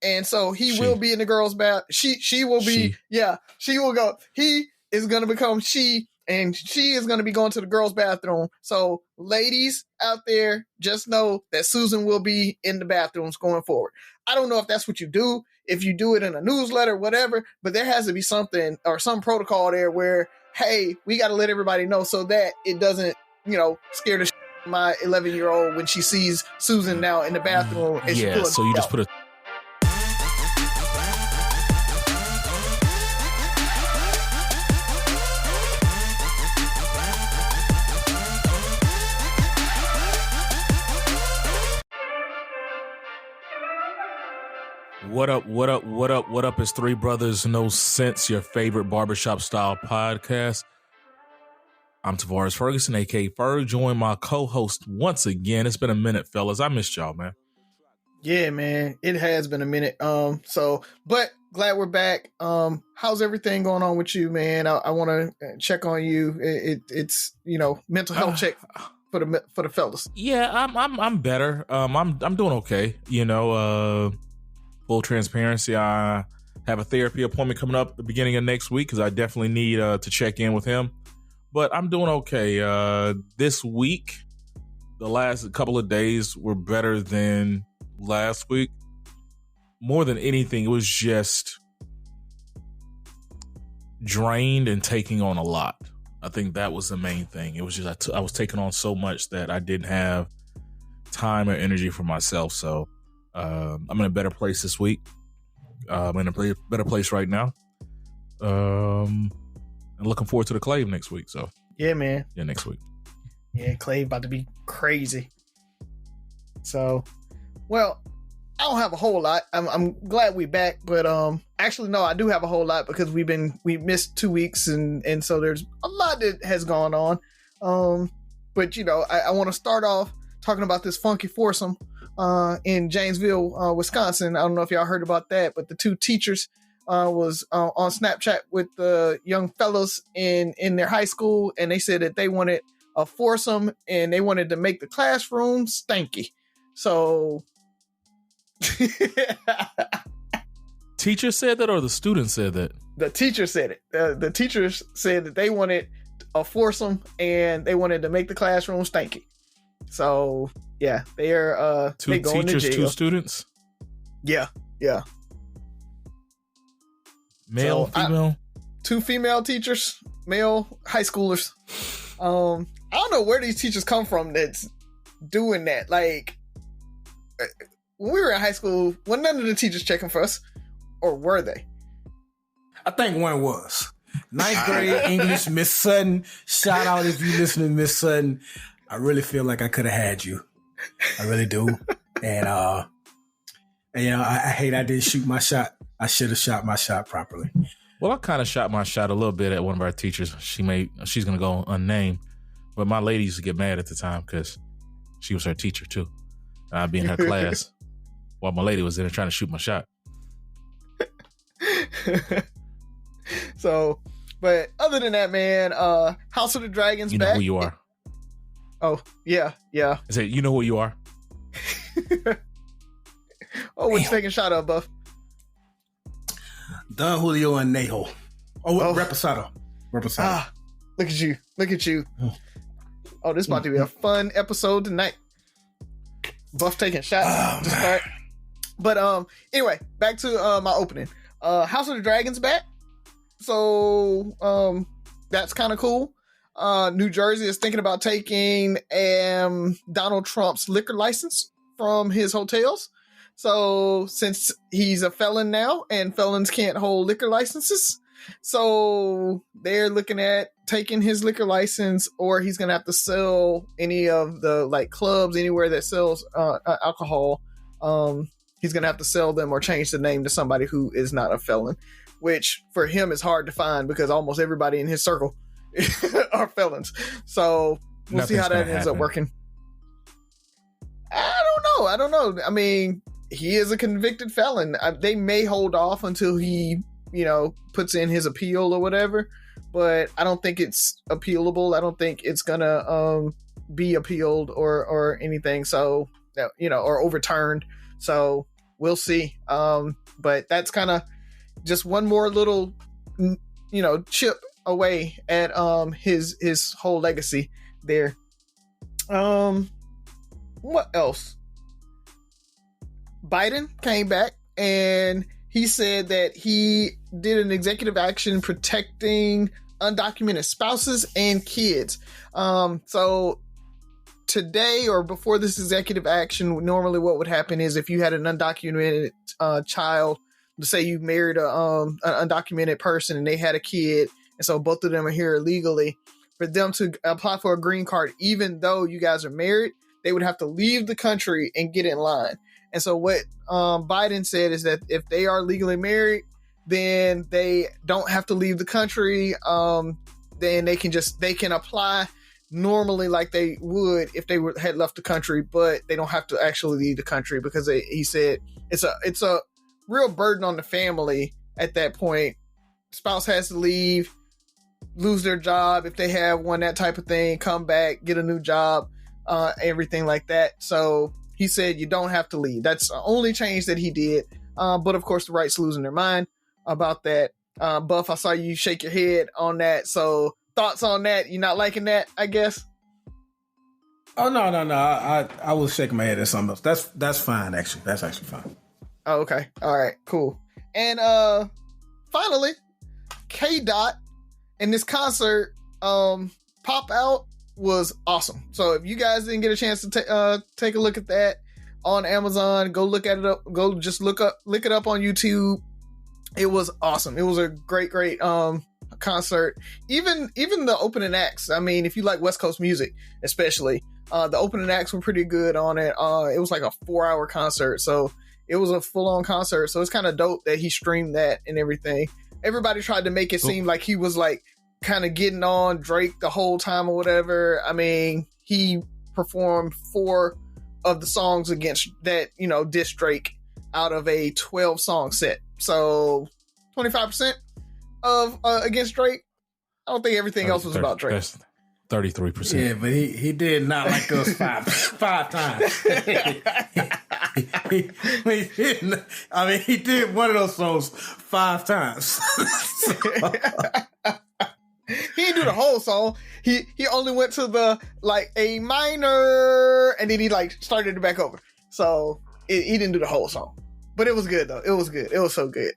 And so he will be in the girls' bath. She will be, she will go. He is going to become she, and she is going to be going to the girls' bathroom. So ladies out there, just know that Susan will be in the bathrooms going forward. I don't know if that's what you do, if you do it in a newsletter, whatever, but there has to be something or some protocol there where, hey, we got to let everybody know so that it doesn't, scare the shit out of my 11-year-old when she sees Susan now in the bathroom. And so you just put a... What up? It's Three Brothers No Sense, your favorite barbershop style podcast. I'm Tavares Ferguson, aka Ferg, join my co-host once again. It's been a minute, fellas. I missed y'all, man. Yeah, man. It has been a minute. But glad we're back. How's everything going on with you, man? I want to check on you. It's mental health check for the fellas. Yeah, I'm better. I'm doing okay. Full transparency, I have a therapy appointment coming up at the beginning of next week because I definitely need to check in with him. But I'm doing okay. This week, the last couple of days were better than last week. More than anything, it was just drained and taking on a lot. I think that was the main thing. It was just I was taking on so much that I didn't have time or energy for myself. So I'm in a better place this week. I'm in a better place right now. And looking forward to the Clave next week. So yeah, man. Yeah, next week. Yeah, Clave about to be crazy. So, well, I don't have a whole lot. I'm glad we're back, but actually no, I do have a whole lot because we missed 2 weeks and so there's a lot that has gone on. But I want to start off talking about this funky foursome in Janesville, Wisconsin. I don't know if y'all heard about that, but the two teachers was on Snapchat with the young fellows in their high school, and they said that they wanted a foursome and they wanted to make the classroom stanky. So teacher said that, or the student said that? The teacher said it. The teachers said that they wanted a foursome and they wanted to make the classroom stanky. So yeah, they are two teachers, two students. Yeah. Male, female. Two female teachers, male high schoolers. I don't know where these teachers come from that's doing that. Like, when we were in high school, were none of the teachers checking for us, or were they? I think one was. 9th grade English, Miss Sutton. Shout out if you listen to Miss Sutton. I really feel like I could have had you. I really do. And I hate I didn't shoot my shot. I should have shot my shot properly. Well, I kind of shot my shot a little bit at one of our teachers. She's going to go unnamed. But my lady used to get mad at the time because she was her teacher too. And I'd be in her class while my lady was in there trying to shoot my shot. So, but other than that, man, House of the Dragons back. You know who you are. Oh, yeah. I said, you know who you are. Oh, what you taking a shot of, Buff? Don Julio and Nejo. Reposado. Ah, look at you. Oh, this about to be a fun episode tonight. Buff taking shots to start. But anyway, back to my opening. House of the Dragons back. So that's kind of cool. New Jersey is thinking about taking Donald Trump's liquor license from his hotels. So since he's a felon now and felons can't hold liquor licenses, so they're looking at taking his liquor license, or he's going to have to sell any of the clubs, anywhere that sells alcohol. He's going to have to sell them or change the name to somebody who is not a felon, which for him is hard to find because almost everybody in his circle are felons. So we'll see how that ends up working. I don't know. I mean, he is a convicted felon. They may hold off until he, puts in his appeal or whatever, but I don't think it's appealable. I don't think it's gonna be appealed or anything. So, or overturned. So we'll see. But that's kind of just one more little, chip away at his whole legacy there. What else? Biden came back and he said that he did an executive action protecting undocumented spouses and kids. So today, or before this executive action, normally what would happen is if you had an undocumented child, let's say you married an undocumented person and they had a kid, and so both of them are here illegally, for them to apply for a green card, even though you guys are married, they would have to leave the country and get in line. And so what Biden said is that if they are legally married, then they don't have to leave the country. Then they can apply normally like they would if they had left the country, but they don't have to actually leave the country because he said it's a real burden on the family at that point. Spouse has to leave, lose their job if they have one, that type of thing, come back, get a new job, everything like that. So he said you don't have to leave. That's the only change that he did. But of course, the right's losing their mind about that. Buff, I saw you shake your head on that. So thoughts on that? You not liking that, I guess? Oh, no. I was shaking my head at something else. That's fine, actually. That's actually fine. Oh, okay. All right, cool. And finally, K-Dot in this concert, Pop Out was awesome. So if you guys didn't get a chance to take a look at that on Amazon, go look at it up. Go just look it up on YouTube. It was awesome. It was a great concert. Even the opening acts. I mean, if you like West Coast music, especially, the opening acts were pretty good on it. It was like a 4-hour concert, so it was a full-on concert. So it's kind of dope that he streamed that and everything. Everybody tried to make it seem like he was like kind of getting on Drake the whole time or whatever. I mean, he performed 4 of the songs against that, diss Drake out of a 12-song set. So 25% of against Drake. I don't think everything else was about Drake. That's 33%. Yeah, but he did not like us five times. He did one of those songs 5 times. He didn't do the whole song. He only went to the A minor, and then he started it back over. So he didn't do the whole song, but it was good though. It was good. It was so good.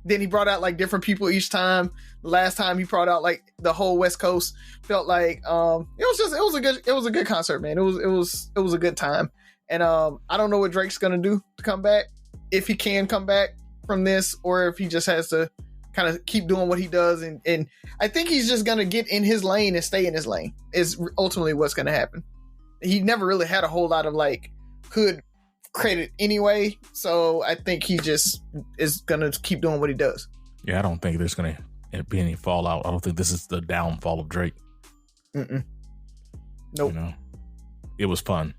Then he brought out different people each time. Last time he brought out the whole West Coast. Felt like it was a good concert, man. It was a good time. And I don't know what Drake's gonna do to come back, if he can come back from this, or if he just has to kind of keep doing what he does. And I think he's just gonna get in his lane and stay in his lane is ultimately what's gonna happen. He never really had a whole lot of hood credit anyway, so I think he just is gonna keep doing what he does. Yeah, I don't think there's gonna be any fallout. I don't think this is the downfall of Drake. Nope. It was fun.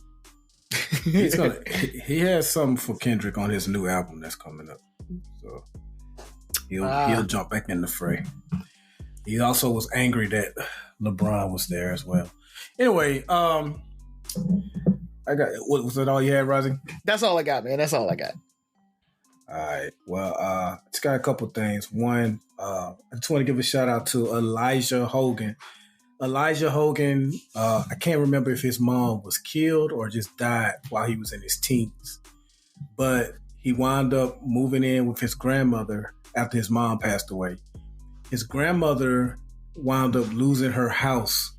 He has something for Kendrick on his new album that's coming up, so he'll jump back in the fray. He also was angry that LeBron was there as well. Anyway, was that all you had, Rozzy? That's all I got, man. That's all I got. All right. Well, just got a couple things. One, I just want to give a shout out to Elijah Hogan. Elijah Hogan, I can't remember if his mom was killed or just died while he was in his teens, but he wound up moving in with his grandmother after his mom passed away. His grandmother wound up losing her house,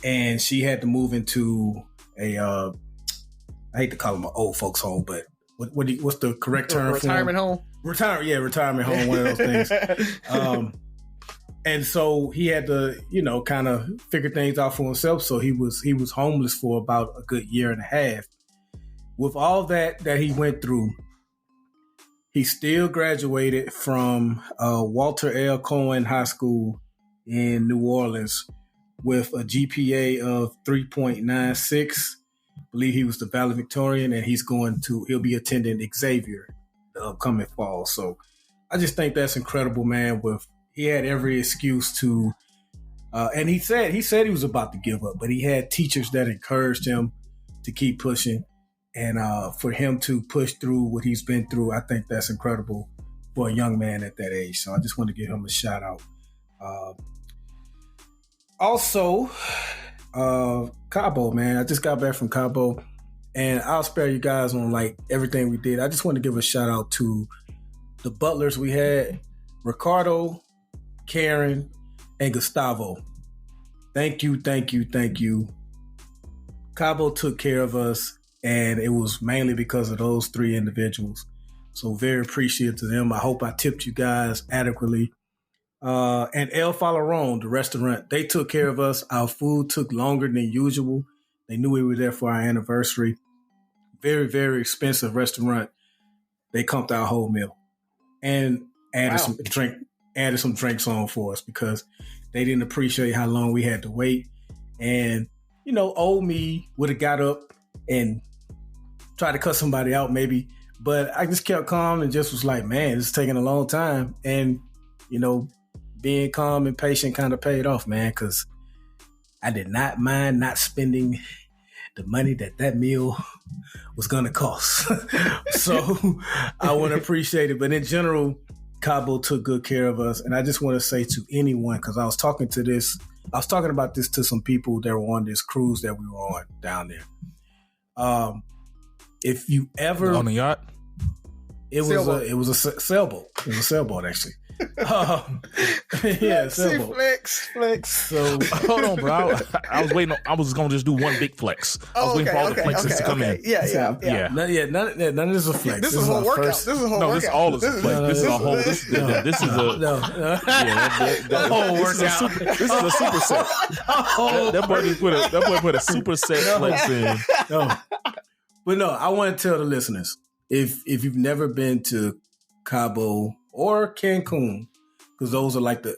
and she had to move into I hate to call them an old folks home, but what's the correct term? Retirement home. Retirement home. One of those things. And so he had to, kind of figure things out for himself. So he was homeless for about a good year and a half. With all that he went through, he still graduated from Walter L. Cohen High School in New Orleans with a GPA of 3.96. I believe he was the valedictorian, and he'll be attending Xavier the upcoming fall. So I just think that's incredible, man. He had every excuse to, and he said he was about to give up, but he had teachers that encouraged him to keep pushing. And for him to push through what he's been through, I think that's incredible for a young man at that age. So I just want to give him a shout out. Also, Cabo, man, I just got back from Cabo, and I'll spare you guys on like everything we did. I just want to give a shout out to the butlers we had, Ricardo, Karen, and Gustavo. Thank you. Cabo took care of us, and it was mainly because of those three individuals. So very appreciative to them. I hope I tipped you guys adequately. And El Falaron, the restaurant, they took care of us. Our food took longer than usual. They knew we were there for our anniversary. Very, very expensive restaurant. They comped our whole meal and added some drinks on for us because they didn't appreciate how long we had to wait. And, old me would have got up and tried to cut somebody out maybe, but I just kept calm and just was like, man, this is taking a long time. And, being calm and patient kind of paid off, man, because I did not mind not spending the money that meal was going to cost. So I want to appreciate it. But in general, Cabo took good care of us. And I just want to say to anyone, because I was talking about this to some people that were on this cruise that we were on down there. If you ever on the yacht, it was a sailboat. It was a sailboat, actually. Yeah, flex. So hold on, bro. I was waiting. I was gonna just do one big flex. I was waiting for all the flexes to come in. Yeah. None of this is a flex. This is a whole workout. This is a whole workout. This all is a flex. This is a whole. This is a. The whole workout. This is a superset. That boy put a superset flex in. No. But no, I want to tell the listeners, if you've never been to Cabo or Cancun, because those are like the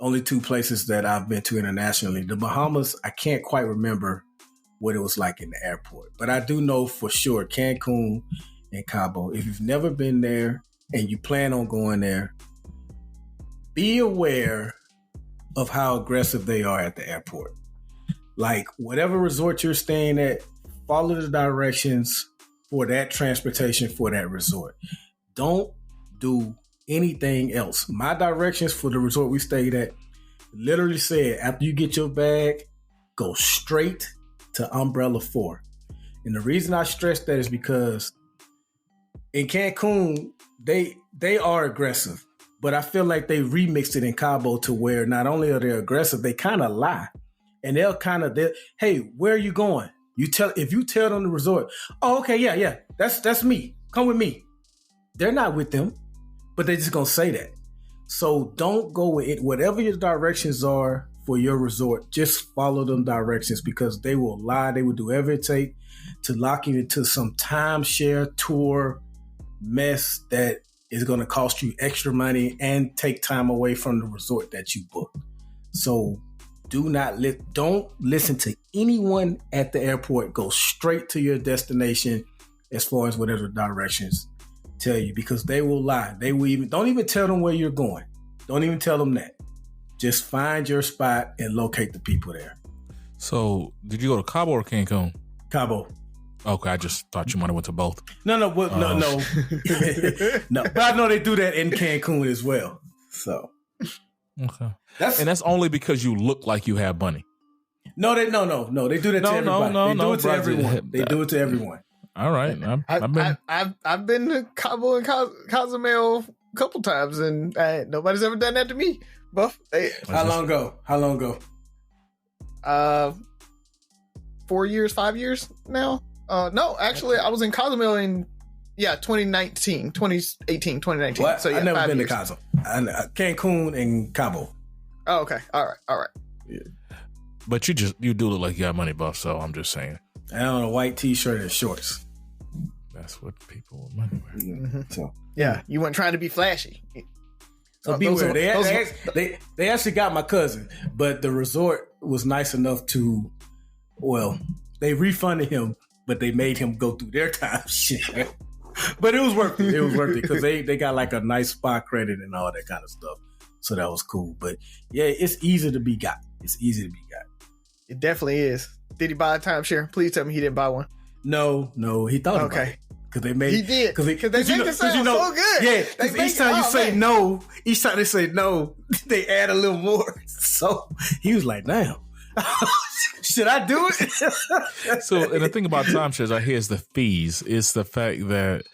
only two places that I've been to internationally. The Bahamas, I can't quite remember what it was like in the airport, but I do know for sure Cancun and Cabo. If you've never been there and you plan on going there, be aware of how aggressive they are at the airport. Like whatever resort you're staying at, follow the directions for that transportation for that resort. Don't do anything else. My directions for the resort we stayed at literally said, after you get your bag, go straight to Umbrella 4. And the reason I stress that is because in Cancun, they are aggressive, but I feel like they remixed it in Cabo to where not only are they aggressive, they kind of lie. And hey, where are you going? If you tell them the resort, oh, okay, yeah, that's me. Come with me. They're not with them, but they're just gonna say that. So don't go with it. Whatever your directions are for your resort, just follow them directions because they will lie. They will do whatever it takes to lock you into some timeshare tour mess that is going to cost you extra money and take time away from the resort that you booked. So don't listen to anyone at the airport. Go straight to your destination as far as whatever directions tell you, because they will lie. Don't even tell them where you're going. Don't even tell them that. Just find your spot and locate the people there. So did you go to Cabo or Cancun? Cabo. Okay, I just thought you might have went to both. No. No. But I know they do that in Cancun as well. So okay, that's only because you look like you have money. No. They do that to everybody. They do it to everyone. All right, I've been to Cabo and Cozumel a couple times, and nobody's ever done that to me. Buff. How long ago? 4 years, 5 years now. No, actually, I was in Cozumel in 2018, 2019. What? So I've never been to Cozumel. Cancun and Cabo. Oh, okay. All right. Yeah. But you do look like you got money, Buff. So I'm just saying. I on a white T-shirt and shorts. That's what people with money wear. Mm-hmm. So yeah, you weren't trying to be flashy. So beware. They actually got my cousin, but the resort was nice enough to, they refunded him, but they made him go through their time shit. But it was worth it. It was worth it because they got like a nice spa credit and all that kind of stuff. So that was cool. But yeah, it's easy to be got. It definitely is. Did he buy a timeshare? Please tell me he didn't buy one. No, he thought about it. Because they made he did. Because they make it sound so good. Yeah, because each time you say no, each time they say no, they add a little more. So he was like, damn. Should I do it? So, and the thing about timeshares I hear is the fees. It's the fact that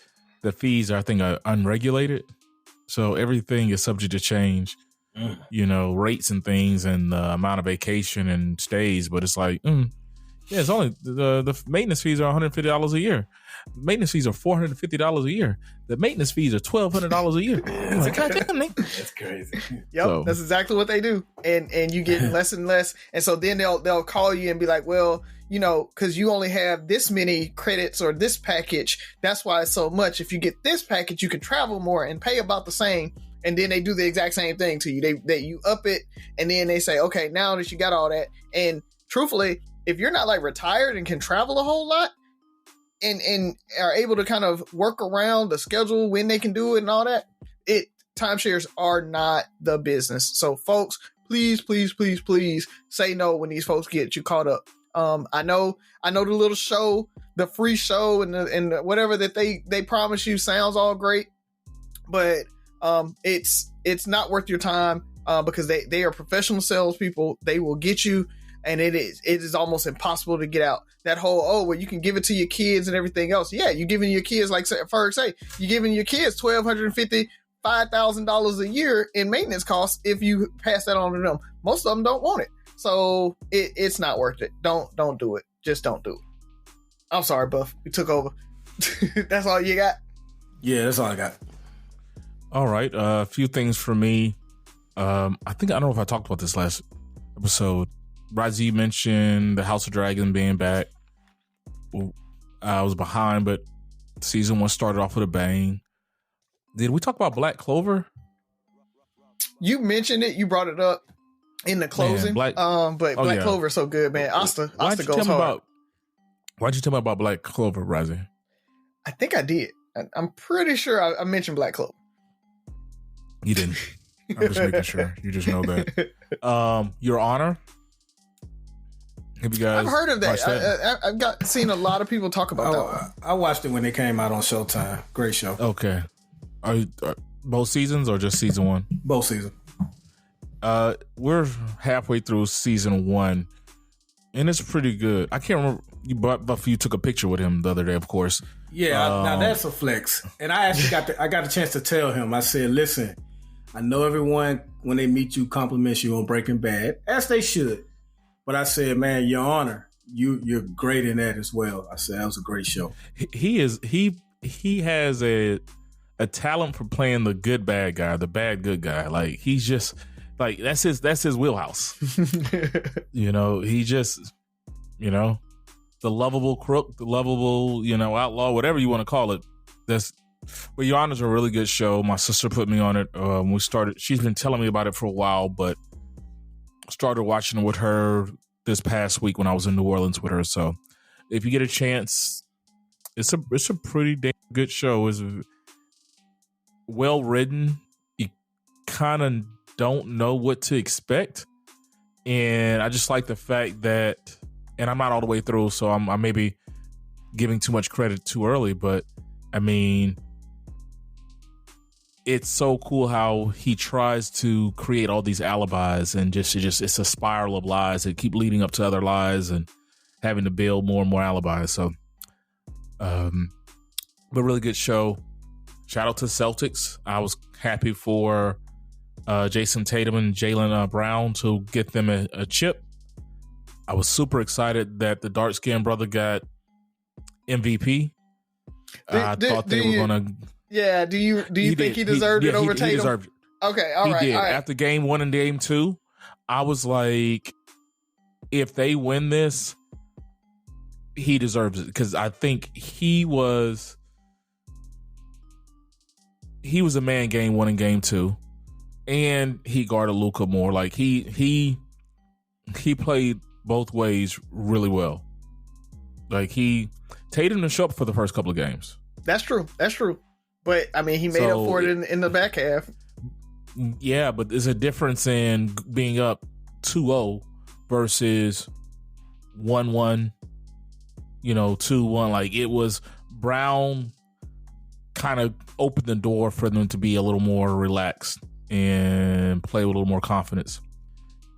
the fees, I think, are unregulated. So everything is subject to change, rates and things and the amount of vacation and stays. But it's like, it's only the maintenance fees are $150 a year. Maintenance fees are $450 a year. The maintenance fees are $1,200 a year. That's crazy. Yep, so, that's exactly what they do, and you get less and less. And so then they'll call you and be like, well, because you only have this many credits or this package, that's why it's so much. If you get this package, you can travel more and pay about the same. And then they do the exact same thing to you. They you up it, and then they say, okay, now that you got all that, and truthfully, if you're not like retired and can travel a whole lot, and are able to kind of work around the schedule when they can do it and all that, timeshares are not the business. So folks, please say no when these folks get you caught up. I know the little show, the free show and the whatever that they promise you sounds all great, but it's not worth your time because they are professional salespeople. They will get you, and it is almost impossible to get out. That whole, well, you can give it to your kids and everything else. Yeah, you're giving your kids, like Ferg say, you're giving your kids $1,250, $5,000 a year in maintenance costs if you pass that on to them. Most of them don't want it. So it's not worth it. Don't do it. Just don't do it. I'm sorry, Buff. We took over. That's all you got? Yeah, that's all I got. All right. A few things for me. I don't know if I talked about this last episode. Razi mentioned the House of Dragon being back. I was behind, but season 1 started off with a bang. Did we talk about Black Clover? You mentioned it. You brought it up in the closing. Black Clover is so good, man. Asta goes hard. Why'd you tell me about Black Clover, Razi? I think I did. I'm pretty sure I mentioned Black Clover. You didn't. I'm just making sure. You just know that. Your Honor. Have you guys? I've heard of that. I've seen a lot of people talk about that one. I watched it when it came out on Showtime. Great show. Okay. Are both seasons or just season 1? Both seasons. We're halfway through season 1, and it's pretty good. I can't remember. Buff, you took a picture with him the other day, of course. Yeah, now that's a flex. And I actually got a chance to tell him. I said, listen, I know everyone when they meet you compliments you on Breaking Bad, as they should. But I said, man, Your Honor, you're great in that as well. I said that was a great show. He has a talent for playing the good bad guy, the bad good guy. Like he's just like that's his wheelhouse. He just the lovable crook, the lovable outlaw, whatever you want to call it. But Your Honor's a really good show. My sister put me on it. We started. She's been telling me about it for a while, but started watching it with her this past week when I was in New Orleans with her. So if you get a chance, it's a pretty damn good show. It's well written. You kind of don't know what to expect, and I just like the fact that, and I'm not all the way through, so I may be giving too much credit too early, but I mean, it's so cool how he tries to create all these alibis, and just it's a spiral of lies that keep leading up to other lies and having to build more and more alibis. So, but really good show. Shout out to Celtics. I was happy for Jason Tatum and Jaylen Brown to get them a chip. I was super excited that the dark-skinned brother got MVP. I thought they were going to... Yeah, do you think he deserved it over Tatum? He deserved it. Okay, all right. After game 1 and game 2, I was like, if they win this, he deserves it. Because I think he was a man game 1 and game 2. And he guarded Luka more. Like he played both ways really well. Like Tatum didn't show up for the first couple of games. That's true. But, I mean, he made up for it in the back half. Yeah, but there's a difference in being up 2-0 versus 1-1 2-1. Like, it was Brown kind of opened the door for them to be a little more relaxed and play with a little more confidence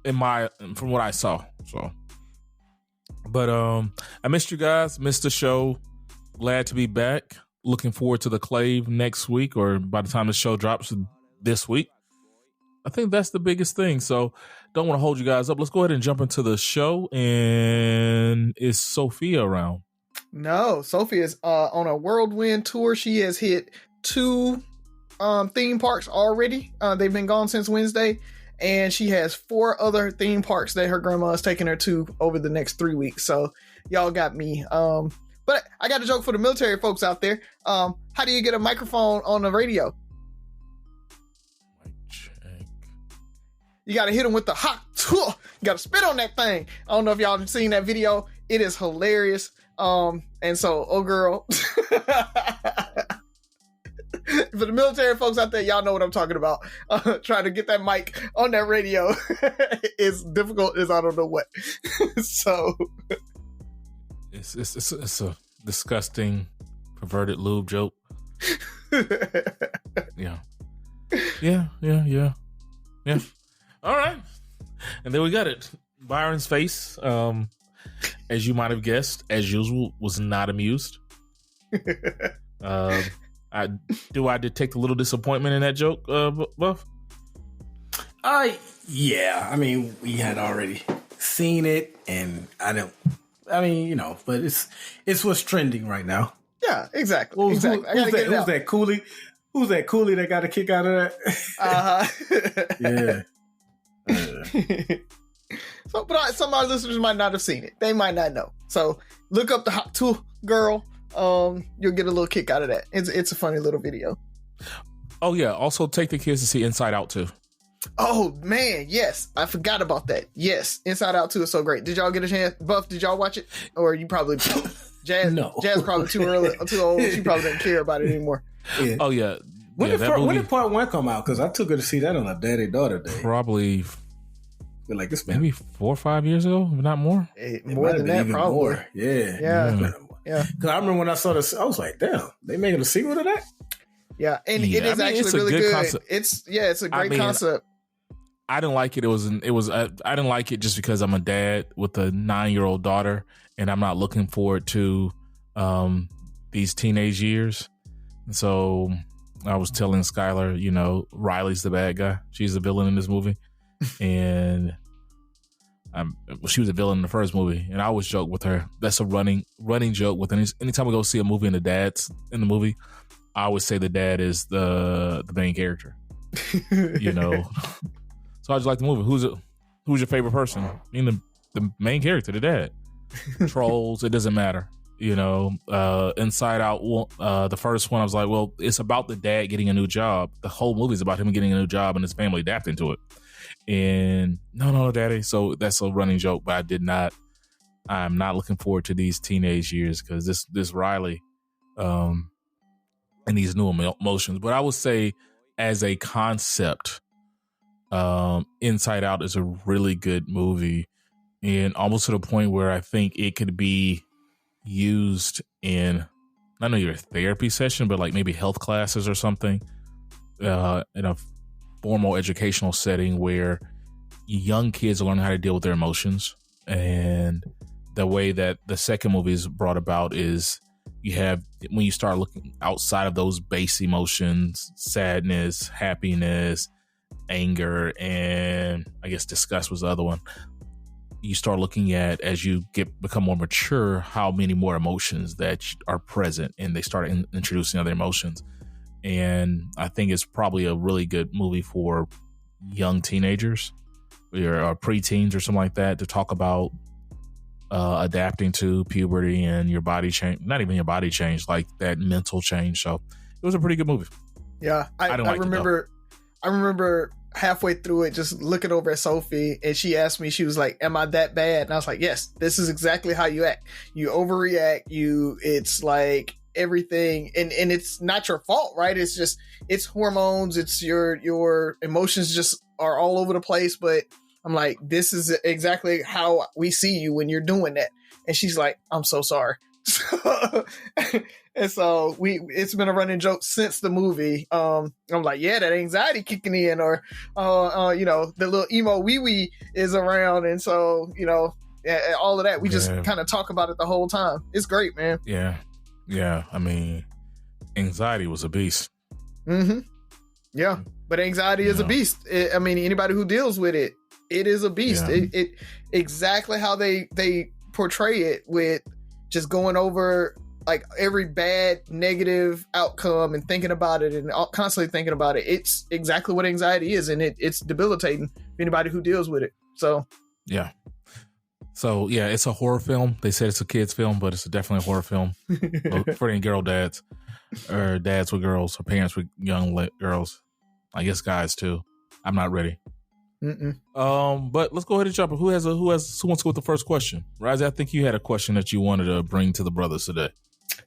from what I saw. So, but I missed you guys, missed the show. Glad to be back. Looking forward to the Clave next week, or by the time the show drops this week. I think that's the biggest thing. So don't want to hold you guys up. Let's go ahead and jump into the show. And is Sophia around? No, Sophia is on a whirlwind tour. She has hit 2 theme parks already. They've been gone since Wednesday. And she has 4 other theme parks that her grandma is taking her to over the next 3 weeks. So y'all got me. But I got a joke for the military folks out there. How do you get a microphone on the radio? You got to hit them with the hot tour. You got to spit on that thing. I don't know if y'all have seen that video. It is hilarious. And so, oh girl. For the military folks out there, y'all know what I'm talking about. Trying to get that mic on that radio is difficult as I don't know what. So it's a disgusting, perverted lube joke. Yeah. All right. And there we got it. Byron's face, as you might have guessed, as usual, was not amused. I detect a little disappointment in that joke, Buff? Yeah. I mean, we had already seen it, and but it's what's trending right now. Yeah, exactly. Who's that coolie? Who's that coolie that got a kick out of that? Yeah. But some of our listeners might not have seen it. They might not know. So look up the Hot Tool Girl. You'll get a little kick out of that. It's a funny little video. Oh yeah. Also take the kids to see Inside Out 2. Oh man, yes. I forgot about that. Yes. Inside Out 2 is so great. Did y'all get a chance? Buff, did y'all watch it? Or you probably Jazz? No. Jazz probably too old. She probably doesn't care about it anymore. Yeah. Oh yeah. When did part 1 come out? Because I took her to see that on a daddy-daughter day. Probably, like this, maybe 4 or 5 years ago, if not more. More than that, probably. More. Yeah. Because I remember when I saw this, I was like, "Damn, they making a sequel to that." Yeah, and it is actually really good. Concept. It's a great concept. I didn't like it. I didn't like it just because I'm a dad with a 9-year-old daughter, and I'm not looking forward to these teenage years. And so I was telling Skylar, Riley's the bad guy. She's the villain in this movie. And she was a villain in the first movie. And I always joke with her. That's a running joke with anytime we go see a movie and the dad's in the movie, I always say the dad is the main character. So I just like the movie. Who's your favorite person? I mean, the main character, the dad. Trolls, it doesn't matter. Inside Out, the first one, I was like, well, it's about the dad getting a new job. The whole movie is about him getting a new job and his family adapting to it. And no, daddy. So that's a running joke, but I'm not looking forward to these teenage years because this Riley, and these new emotions. But I would say as a concept, Inside Out is a really good movie, and almost to the point where I think it could be used in not only your therapy session, but like maybe health classes or something, in a formal educational setting where young kids learn how to deal with their emotions. And the way that the second movie is brought about is when you start looking outside of those base emotions, sadness, happiness, anger, and I guess disgust was the other one. You start looking at, as you become more mature, how many more emotions that are present, and they start introducing other emotions. And I think it's probably a really good movie for young teenagers or preteens or something like that to talk about adapting to puberty and your body change. Not even your body change, like that mental change. So it was a pretty good movie. Yeah, I remember halfway through it, just looking over at Sophie, and she asked me, she was like, "Am I that bad?" And I was like, "Yes, this is exactly how you act. You overreact. It's like everything, and it's not your fault, right? It's just, it's hormones. It's your emotions just are all over the place." But I'm like, this is exactly how we see you when you're doing that. And she's like, "I'm so sorry." So, and so it's been a running joke since the movie. I'm like, yeah, that anxiety kicking in, or the little emo wee wee is around, and so all of that. We just kind of talk about it the whole time. It's great, man. Yeah. I mean, anxiety was a beast. Mm-hmm. Yeah, but anxiety is a beast. Anybody who deals with it, it is a beast. Yeah. It exactly how they portray it, with just going over like every bad negative outcome and thinking about it and constantly thinking about it. It's exactly what anxiety is, and it's debilitating for anybody who deals with it. So yeah. So yeah, it's a horror film. They said it's a kid's film, but it's definitely a horror film for any girl dads, or dads with girls, or parents with young girls. I guess guys too. I'm not ready. But let's go ahead and jump in. Who wants to go with the first question? Razi, I think you had a question that you wanted to bring to the brothers today.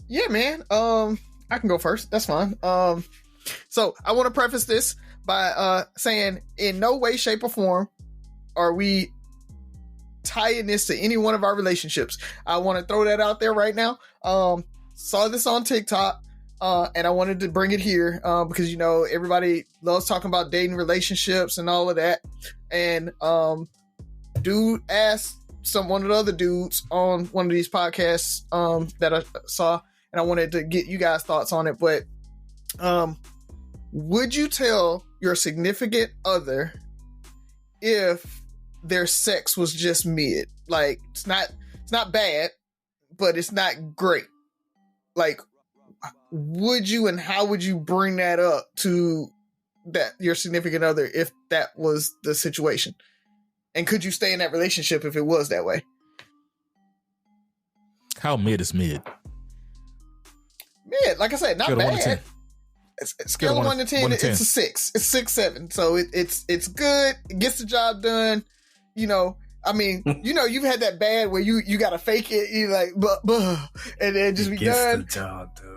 Yeah, man. I can go first. That's fine. So I want to preface this by saying, in no way, shape, or form are we tying this to any one of our relationships. I want to throw that out there right now. Saw this on TikTok. And I wanted to bring it here because everybody loves talking about dating, relationships, and all of that. And dude asked one of the other dudes on one of these podcasts that I saw, and I wanted to get you guys' thoughts on it. But would you tell your significant other if their sex was just mid? Like, it's not bad, but it's not great. Like, would you, and how would you bring that up to your significant other if that was the situation? And could you stay in that relationship if it was that way? How mid is mid? Mid, like I said, not bad. Scale of 1 to 10, it's a 6. It's 6, 7. So it's good. It gets the job done. You've had that bad where you gotta fake it. You like, and then just be done. Gets the job done.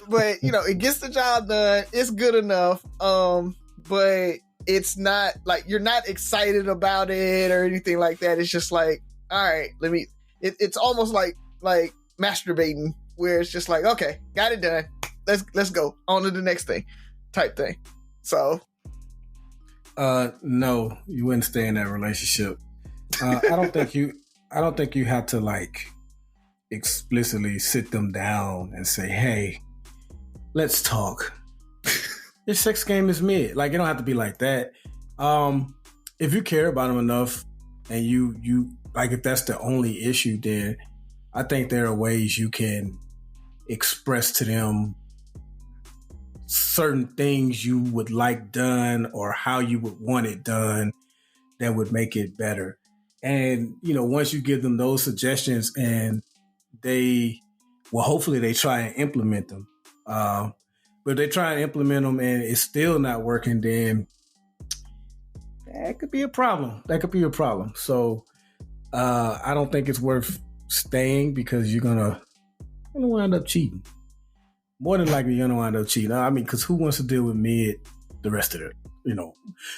But it gets the job done. It's good enough. But it's not like you're not excited about it or anything like that. It's just like, all right, it's almost like masturbating, where it's just like, okay, got it done. Let's go on to the next thing, type thing. So, no, you wouldn't stay in that relationship. I don't think you have to like explicitly sit them down and say, hey, let's talk. Your sex game is mid. Like, it don't have to be like that. If you care about them enough, and you like, if that's the only issue, then I think there are ways you can express to them certain things you would like done, or how you would want it done, that would make it better. And once you give them those suggestions, and hopefully they try and implement them. But if they try and implement them and it's still not working, then that could be a problem. So I don't think it's worth staying, because you're gonna wind up cheating. More than likely, you're gonna wind up cheating. I mean, because who wants to deal with mid the rest of their,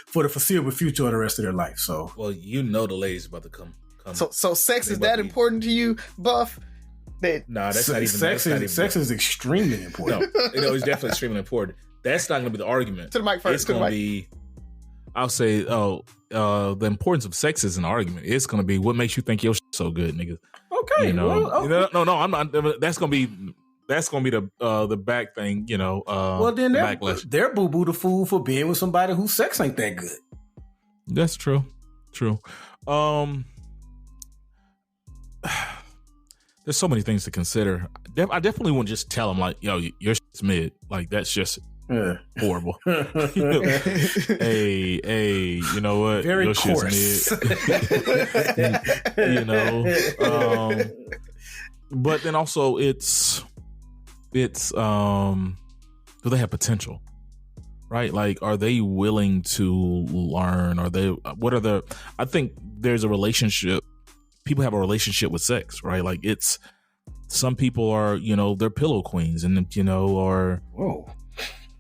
for the foreseeable future of the rest of their life? So, well, the ladies about to come. So sex is that important to you, Buff? That's not even sex is extremely important. No, it's definitely extremely important. That's not going to be the argument. To the mic first. It's going to be, I'll say, the importance of sex is an argument. It's going to be what makes you think your shit's so good, nigga. Okay. No, I'm not. That's going to be the back thing. Well, then they're boo boo the fool for being with somebody whose sex ain't that good. That's true. There's so many things to consider. I definitely wouldn't just tell them like, yo, your shit's mid. Like, that's just horrible. Hey, you know what? Very your coarse. Shit's mid. But then also it's do they have potential? Right? Like, are they willing to learn? I think there's a relationship. People have a relationship with sex, right? Like, it's, some people are, they're pillow queens, and, or, whoa,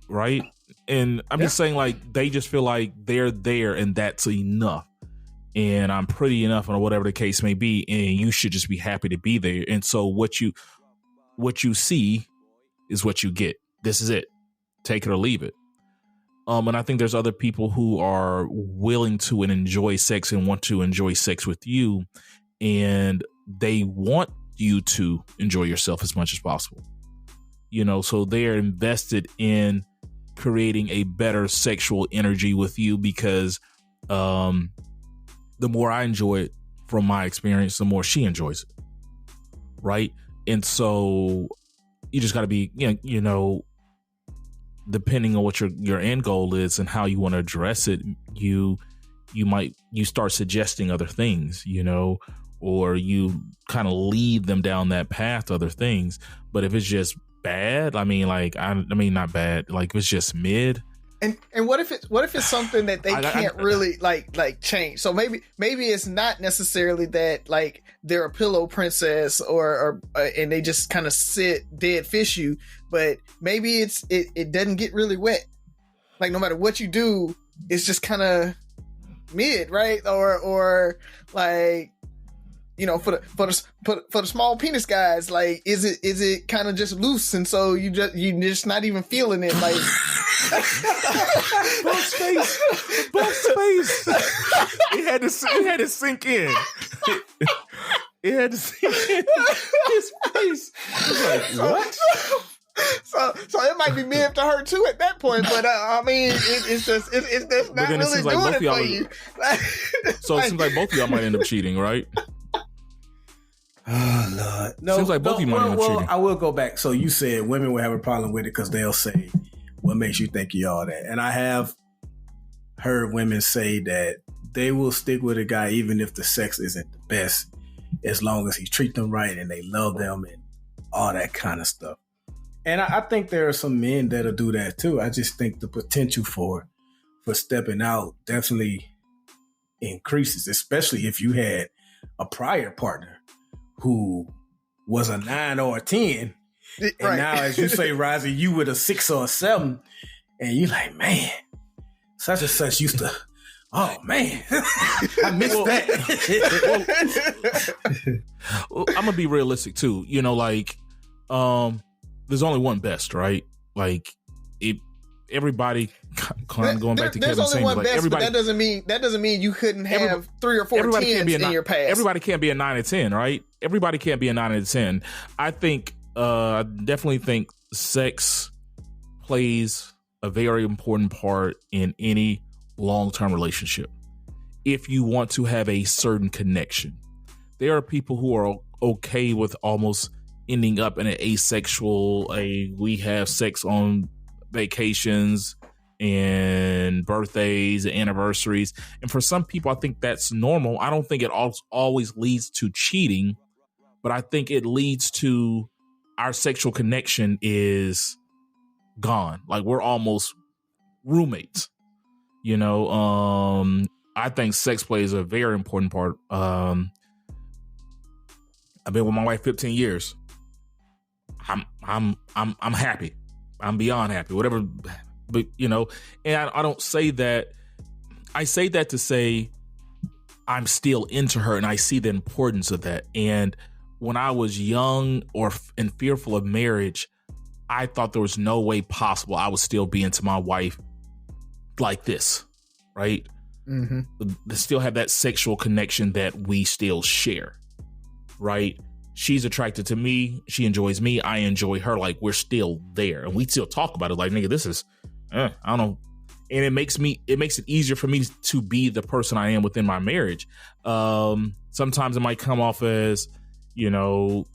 right? And I'm just saying, like, they just feel like they're there and that's enough. And I'm pretty enough, or whatever the case may be. And you should just be happy to be there. And so what you see is what you get. This is it. Take it or leave it. And I think there's other people who are willing to and enjoy sex and want to enjoy sex with you, and they want you to enjoy yourself as much as possible. You know, so they're invested in creating a better sexual energy with you because the more I enjoy it from my experience, the more she enjoys it. Right. And so you just got to be, you know, depending on what your end goal is and how you want to address it, you start suggesting other things, you know, or you kind of lead them down that path to other things. But if it's just bad, I mean, not bad, like if it's just mid. And what if it's something that they can't really like change? So maybe it's not necessarily that like they're a pillow princess or and they just kind of sit dead fish you, but maybe it doesn't get really wet. Like no matter what you do, it's just kind of mid, right? Or like, you know, for the small penis guys, like is it kind of just loose, and so you just not even feeling it, like. Both space. It had to sink in. It had to sink in his face. I was like, what? So it might be mid to her too at that point, but I mean, it's just not really doing it for you. So it seems like both of y'all might end up cheating, right? Oh Lord, no. Seems like both of you might end up cheating. I will go back. So you said women will have a problem with it because they'll say, "What makes you think you all that?" And I have heard women say that they will stick with a guy even if the sex isn't the best, as long as he treats them right and they love them and all that kind of stuff. And I think there are some men that'll do that too. I just think the potential for stepping out definitely increases, especially if you had a prior partner who was a 9 or a 10. And right. Now, as you say, Rozzy, you with a 6 or a 7, and you like, man, such and such used to, oh man, I missed that. Well, I'm gonna be realistic too. You know, like, there's only one best, right? Like, everybody going back to Kevin saying, like, best, but that doesn't mean you couldn't have 3 or 4 10s in your past. Everybody can't be a 9 or 10, right? Everybody can't be a 9 or 10. I think. I definitely think sex plays a very important part in any long-term relationship. If you want to have a certain connection, there are people who are okay with almost ending up in an asexual, we have sex on vacations and birthdays and anniversaries. And for some people, I think that's normal. I don't think it always leads to cheating, but I think it leads to our sexual connection is gone. Like we're almost roommates, you know? I think sex plays a very important part. I've been with my wife 15 years. I'm happy. I'm beyond happy, whatever, but you know, and I don't say that. I say that to say I'm still into her and I see the importance of that. And when I was young and fearful of marriage, I thought there was no way possible I would still be into my wife like this, right? Mm-hmm. To still have that sexual connection that we still share, right? She's attracted to me. She enjoys me. I enjoy her. Like we're still there, and we still talk about it. Like, nigga, this is, I don't know. And it makes it easier for me to be the person I am within my marriage. Sometimes it might come off as, you know,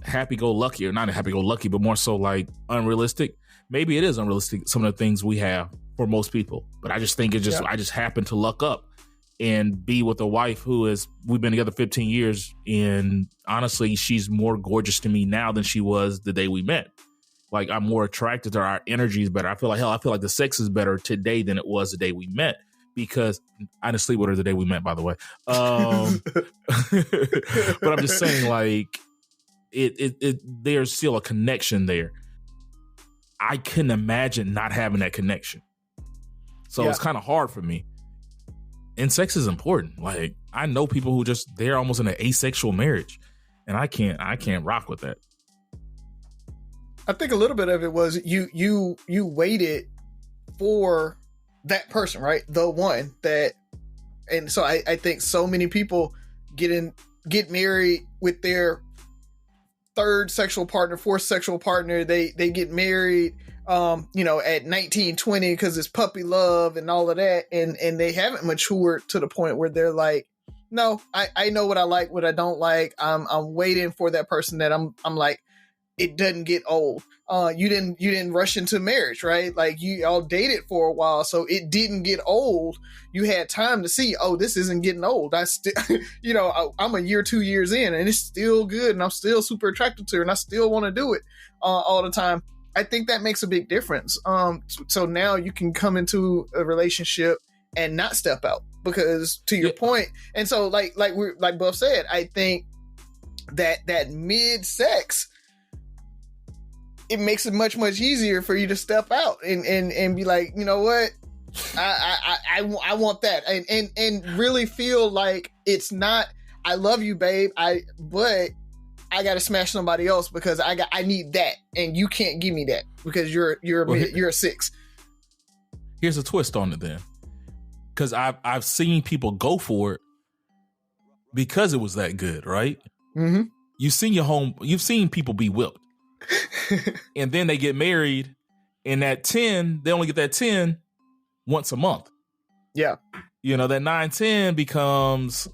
happy-go-lucky, or not happy-go-lucky, but more so like unrealistic. Maybe it is unrealistic, some of the things we have for most people. But I just think I just happen to luck up and be with a wife we've been together 15 years. And honestly, she's more gorgeous to me now than she was the day we met. Like, I'm more attracted to her. Our energy is better. I feel like the sex is better today than it was the day we met. Because I didn't sleep with her the day we met, by the way. But I'm just saying, like, there's still a connection there. I couldn't imagine not having that connection. So It's kind of hard for me. And sex is important. Like, I know people who they're almost in an asexual marriage, and I can't rock with that. I think a little bit of it was you waited for that person, right? The one that, and so I think so many people get married with their third sexual partner, fourth sexual partner. They get married, at 19, 20 because it's puppy love and all of that, and they haven't matured to the point where they're like, no, I know what I like, what I don't like. I'm waiting for that person that I'm like, it doesn't get old. You didn't rush into marriage, right? Like you all dated for a while, so it didn't get old. You had time to see, oh, this isn't getting old. I still, I'm a year, 2 years in, and it's still good, and I'm still super attracted to her, and I still want to do it all the time. I think that makes a big difference. So now you can come into a relationship and not step out, because to your point, and so like Buff said, I think that mid sex, it makes it much, much easier for you to step out and be like, you know what, I want that, and really feel like it's not, I love you, babe, but I got to smash somebody else because I need that, and you can't give me that because you're a 6. Here's a twist on it then, because I've seen people go for it because it was that good, right? Mm-hmm. You've seen people be whipped. And then they get married, and that 10, they only get that 10 once a month. Yeah. That 9, 10 becomes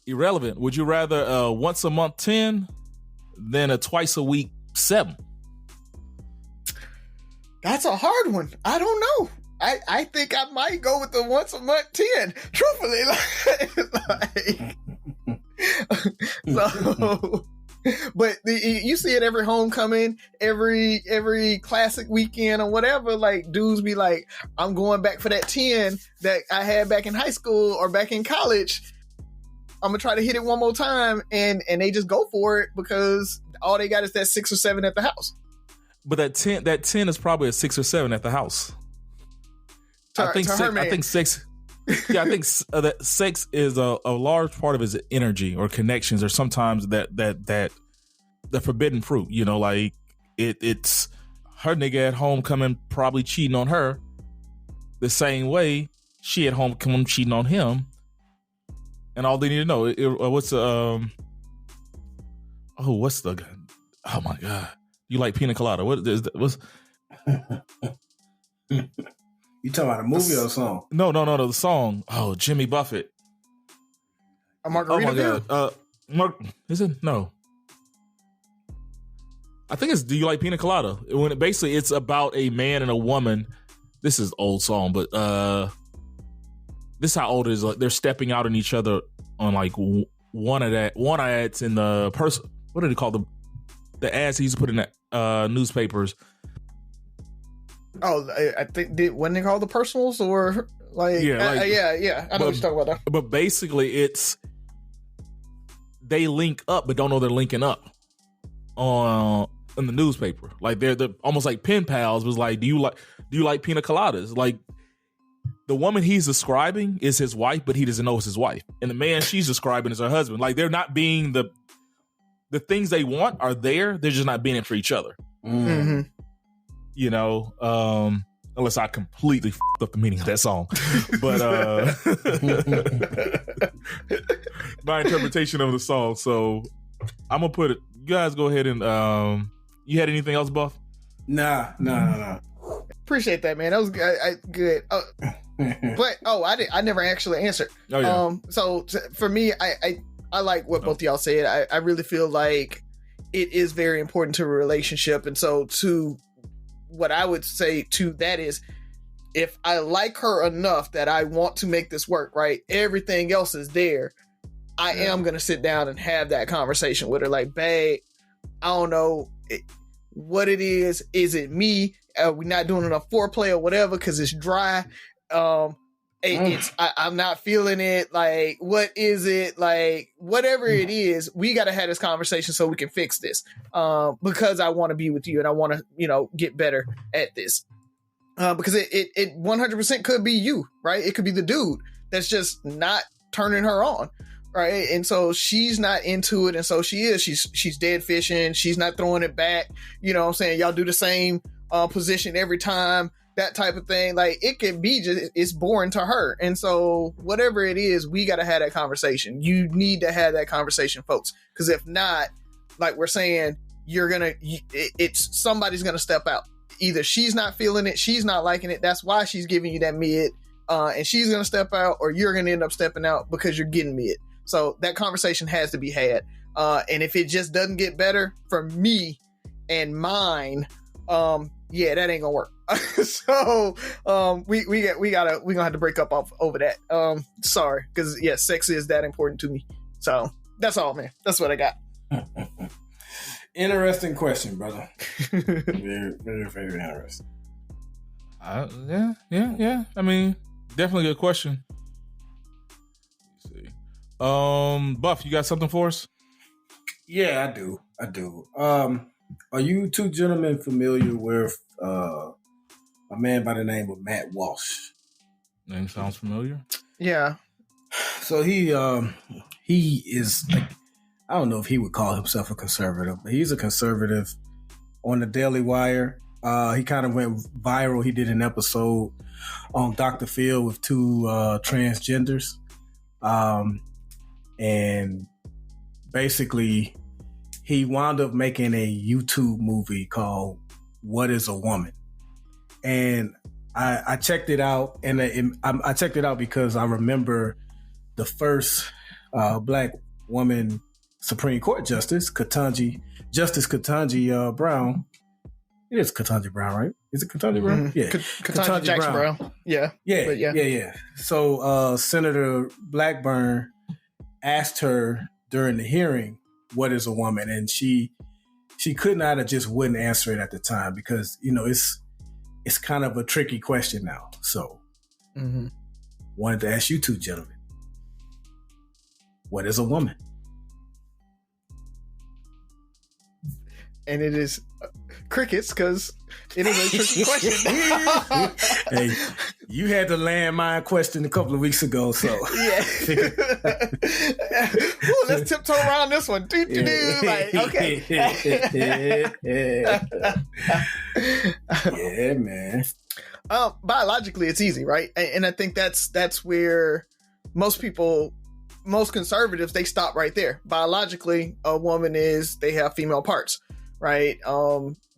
irrelevant. Would you rather a once a month 10 than a twice a week 7? That's a hard one. I don't know. I think I might go with the once a month 10. Truthfully, so. But you see it every homecoming, every classic weekend or whatever. Like dudes be like, I'm going back for that 10 that I had back in high school or back in college. I'm gonna try to hit it one more time, and they just go for it because all they got is that 6 or 7 at the house. But that 10 is probably a 6 or 7 at the house. I think sex. Yeah, I think that sex is a large part of his energy or connections, or sometimes that the forbidden fruit. Like it's her nigga at home coming probably cheating on her the same way she at home coming cheating on him, and all they need to know what's the oh my god, you like pina colada? What's You talking about a movie or a song? No, the song. Oh, Jimmy Buffett. A margarita. Oh my god. Is it? No. I think it's Do You Like Pina Colada? When basically it's about a man and a woman. This is old song, but this is how old it is. Like they're stepping out on each other on like one ads in the person. What did he call the ads he used to put in the newspapers? Oh, I think when they call the personals or like yeah. I know what you're talking about. But basically, it's they link up, but don't know they're linking up in the newspaper. Like they're almost like pen pals. Was like, do you like pina coladas? Like the woman he's describing is his wife, but he doesn't know it's his wife, and the man she's describing is her husband. Like they're not being the things they want are there. They're just not being it for each other. Mm-hmm. Unless I completely f***ed up the meaning of that song. But my interpretation of the song. So I'm going to put it, you guys go ahead and, you had anything else, Buff? Nah. Appreciate that, man. That was good. But, I never actually answered. Oh, yeah. So for me, I like what both of y'all said. I really feel like it is very important to a relationship. And so what I would say to that is, if I like her enough that I want to make this work, right? Everything else is there. I am going to sit down and have that conversation with her. Like, babe, I don't know what it is. Is it me? Are we not doing enough foreplay or whatever? Cause it's dry. I'm not feeling it. Like, what is it? Like, whatever it is, we got to have this conversation so we can fix this. Because I want to be with you and I want to, get better at this. Because it 100% could be you, right? It could be the dude that's just not turning her on, right? And so she's not into it, and so she's dead fishing. She's not throwing it back. You know what I'm saying? Y'all do the same position every time, that type of thing. Like, it can be just, it's boring to her. And so whatever it is, we got to have that conversation. You need to have that conversation, folks, because if not, like we're saying, somebody's gonna step out. Either she's not feeling it, she's not liking it, that's why she's giving you that mid, and she's gonna step out, or you're gonna end up stepping out because you're getting mid. So that conversation has to be had, and if it just doesn't get better for me and mine, that ain't gonna work. So we're gonna have to break up over that. Sorry, because sex is that important to me. So that's all, man. That's what I got. Interesting question, brother. Very, very, very interesting. Yeah. I mean, definitely a good question. Let's see. Buff, you got something for us? Yeah, I do. Are you two gentlemen familiar with a man by the name of Matt Walsh? Name sounds familiar. Yeah. So he is, like, I don't know if he would call himself a conservative, but he's a conservative on the Daily Wire. He kind of went viral. He did an episode on Dr. Phil with two transgenders. And basically he wound up making a YouTube movie called What is a Woman? And I checked it out, and I checked it out because I remember the first black woman Supreme Court Justice Ketanji Brown. It is Ketanji Brown, right? Is it Ketanji Brown? Mm-hmm. Yeah, Ketanji Jackson Brown. Yeah. So Senator Blackburn asked her during the hearing, "What is a woman?" And she could not have just wouldn't answer it at the time because it's kind of a tricky question now. So wanted to ask you two gentlemen, what is a woman? And it is crickets because it is a tricky question. Hey, you had the landmine question a couple of weeks ago, so yeah. Ooh, let's tiptoe around this one. Like, okay. Yeah, man. Biologically, it's easy, right? And I think that's where most conservatives, they stop right there. Biologically, a woman they have female parts, right?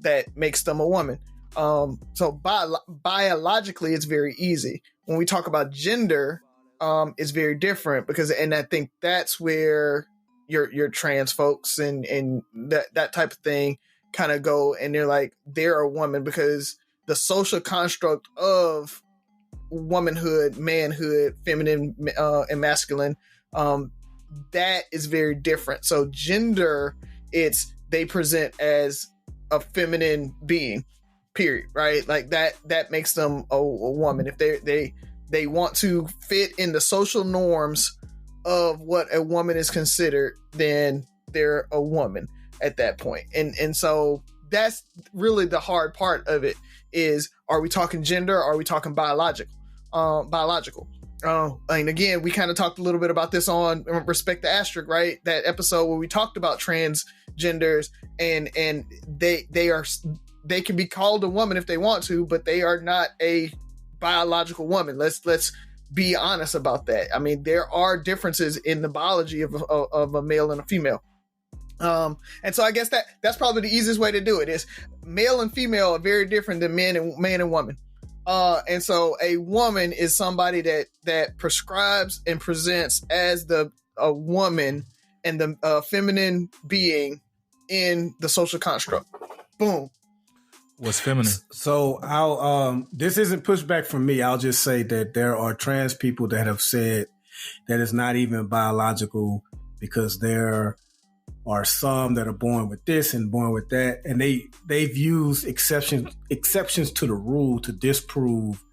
That makes them a woman. So biologically, it's very easy. When we talk about gender, it's very different and I think that's where your trans folks and that type of thing kind of go, and they're a woman because the social construct of womanhood, manhood, feminine, and masculine, that is very different. So gender, they present as a feminine being, period, right? Like that makes them a woman. If they want to fit in the social norms of what a woman is considered, then they're a woman at that point. And so that's really the hard part of it is, are we talking gender? Or are we talking biological? And again, we kind of talked a little bit about this on Respect the Asterisk, right? That episode where we talked about transgenders and they can be called a woman if they want to, but they are not a biological woman. Let's be honest about that. I mean, there are differences in the biology of a male and a female. And so I guess that's probably the easiest way to do it is male and female are very different than man and woman. And so a woman is somebody that prescribes and presents as a woman and the feminine being in the social construct. Boom. What's feminine? So I'll this isn't pushback from me. I'll just say that there are trans people that have said that it's not even biological because there are some that are born with this and born with that, and they've used exceptions to the rule to disprove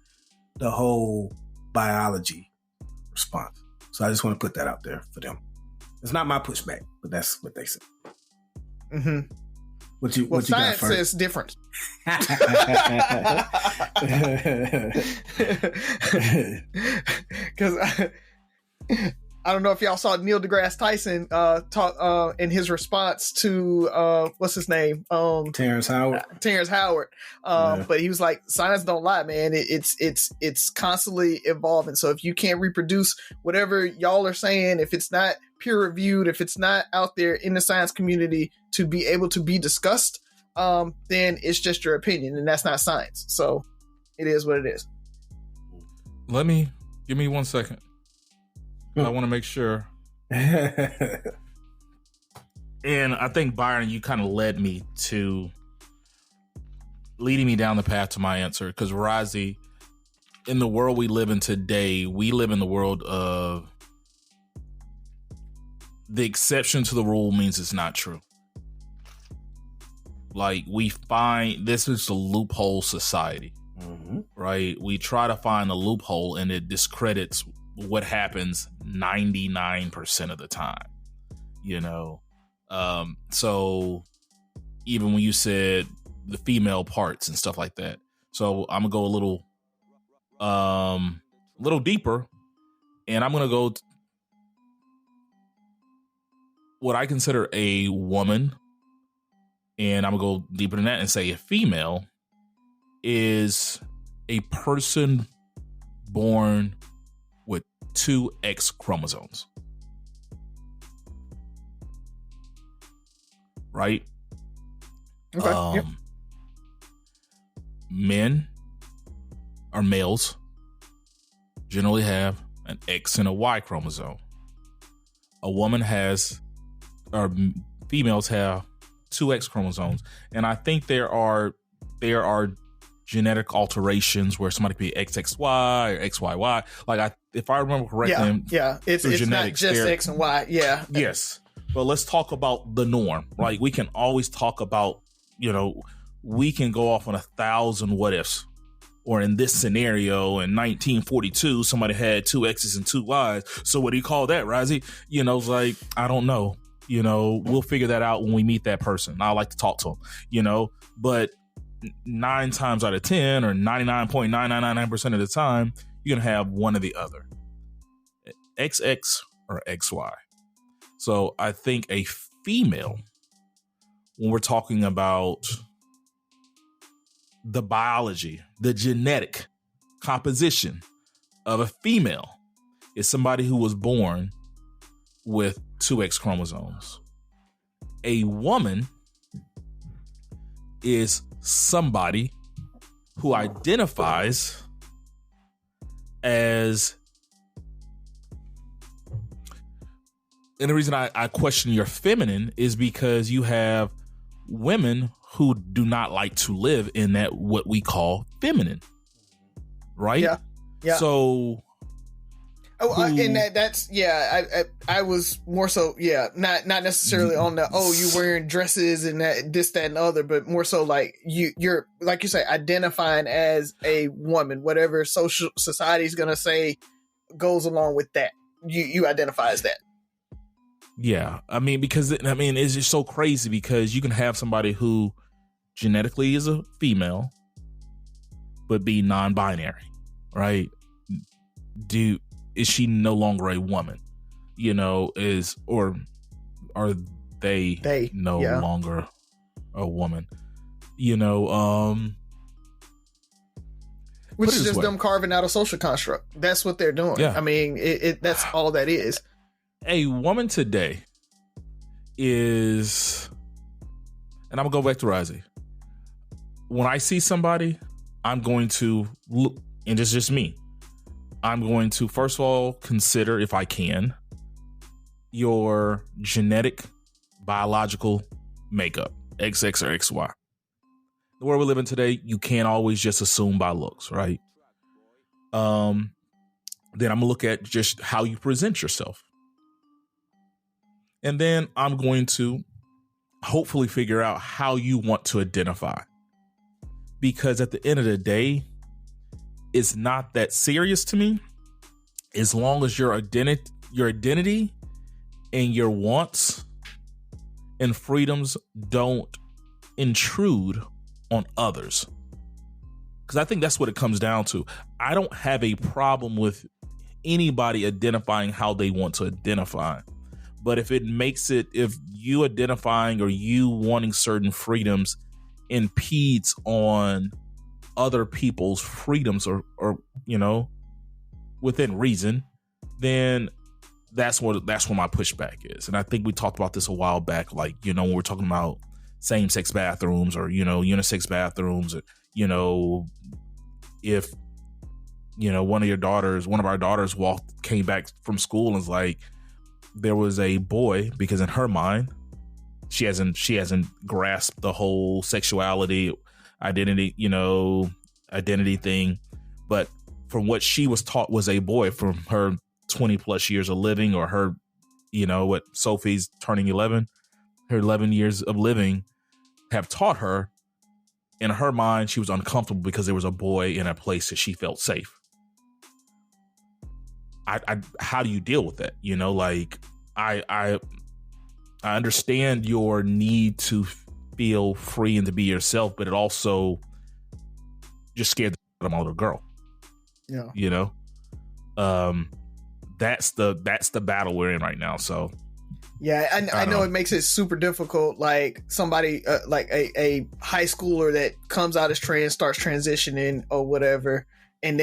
the whole biology response. So I just want to put that out there for them. It's not my pushback, but that's what they said. Mm-hmm. What you science got says different. Because I don't know if y'all saw Neil deGrasse Tyson talk in his response to what's his name? Terrence Howard. But he was like, science don't lie, man. It's constantly evolving. So if you can't reproduce whatever y'all are saying, if it's not peer reviewed, if it's not out there in the science community to be able to be discussed, then it's just your opinion, and that's not science. So it is what it is. Give me 1 second. I want to make sure. And I think, Byron, you kind of leading me down the path to my answer. Because, Razi, in the world we live in today, we live in the world of the exception to the rule means it's not true. Like, we find this is a loophole society, right? We try to find a loophole and it discredits what happens 99% of the time, you know? So even when you said the female parts and stuff like that. So I'm gonna go a little deeper, and I'm gonna go what I consider a woman, and I'm gonna go deeper than that and say a female is a person born with 2 X chromosomes. Right? Okay. Yep. Men or males generally have an X and a Y chromosome. A woman or females have 2 X chromosomes. And I think there are genetic alterations where somebody could be XXY or XYY. Like, if I remember correctly, it's genetics, not just X and Y. Yeah. Yes. But let's talk about the norm, right? We can always talk about, you know, we can go off on 1,000 what ifs. Or in this scenario, in 1942, somebody had 2 X's and 2 Y's. So what do you call that, Razi? You know, it's like, I don't know. You know, we'll figure that out when we meet that person. I like to talk to them, you know, but 9 times out of 10 or 99.9999% of the time, you're going to have one or the other, XX or XY. So I think a female, when we're talking about the biology, the genetic composition of a female, is somebody who was born with 2 X chromosomes. A woman is somebody who identifies as, and the reason I question your feminine is because you have women who do not like to live in that what we call feminine, right? Yeah. So, and that's I was more so not necessarily on the you wearing dresses and that this, that, and the other, but more so like you're like you say, identifying as a woman, whatever social society is gonna say goes along with that. You identify as that. Yeah, I mean, because it's just so crazy because you can have somebody who genetically is a female, but be non-binary, right? Is she no longer a woman? You know, or are they no longer a woman? You know, which is just them carving out a social construct. That's what they're doing. Yeah. I mean, that's all that is. A woman today is, and I'm gonna go back to Razi. When I see somebody, I'm going to look, and it's just me. I'm going to first of all consider, if I can, your genetic, biological makeup, XX or XY. The world we live in today, you can't always just assume by looks, right? Then I'm gonna look at just how you present yourself. And then I'm going to hopefully figure out how you want to identify. Because at the end of the day, it's not that serious to me. As long as your identity and your wants and freedoms don't intrude on others. Because I think that's what it comes down to. I don't have a problem with anybody identifying how they want to identify. But if you identifying or you wanting certain freedoms impedes on other people's freedoms or within reason, then that's what my pushback is. And I think we talked about this a while back, like, when we're talking about same-sex bathrooms or, unisex bathrooms, or, if, one of our daughters came back from school and was like, there was a boy, because in her mind, she hasn't grasped the whole sexuality, identity thing. But from what she was taught was a boy from her 20 plus years of living, or her, what Sophie's turning 11, her 11 years of living have taught her, in her mind, she was uncomfortable because there was a boy in a place that she felt safe. How do you deal with that? I understand your need to feel free and to be yourself, but it also just scared the shit out of my little girl. Yeah. That's the battle we're in right now. So yeah, I know it makes it super difficult. Like somebody like a high schooler that comes out as trans, starts transitioning or whatever, and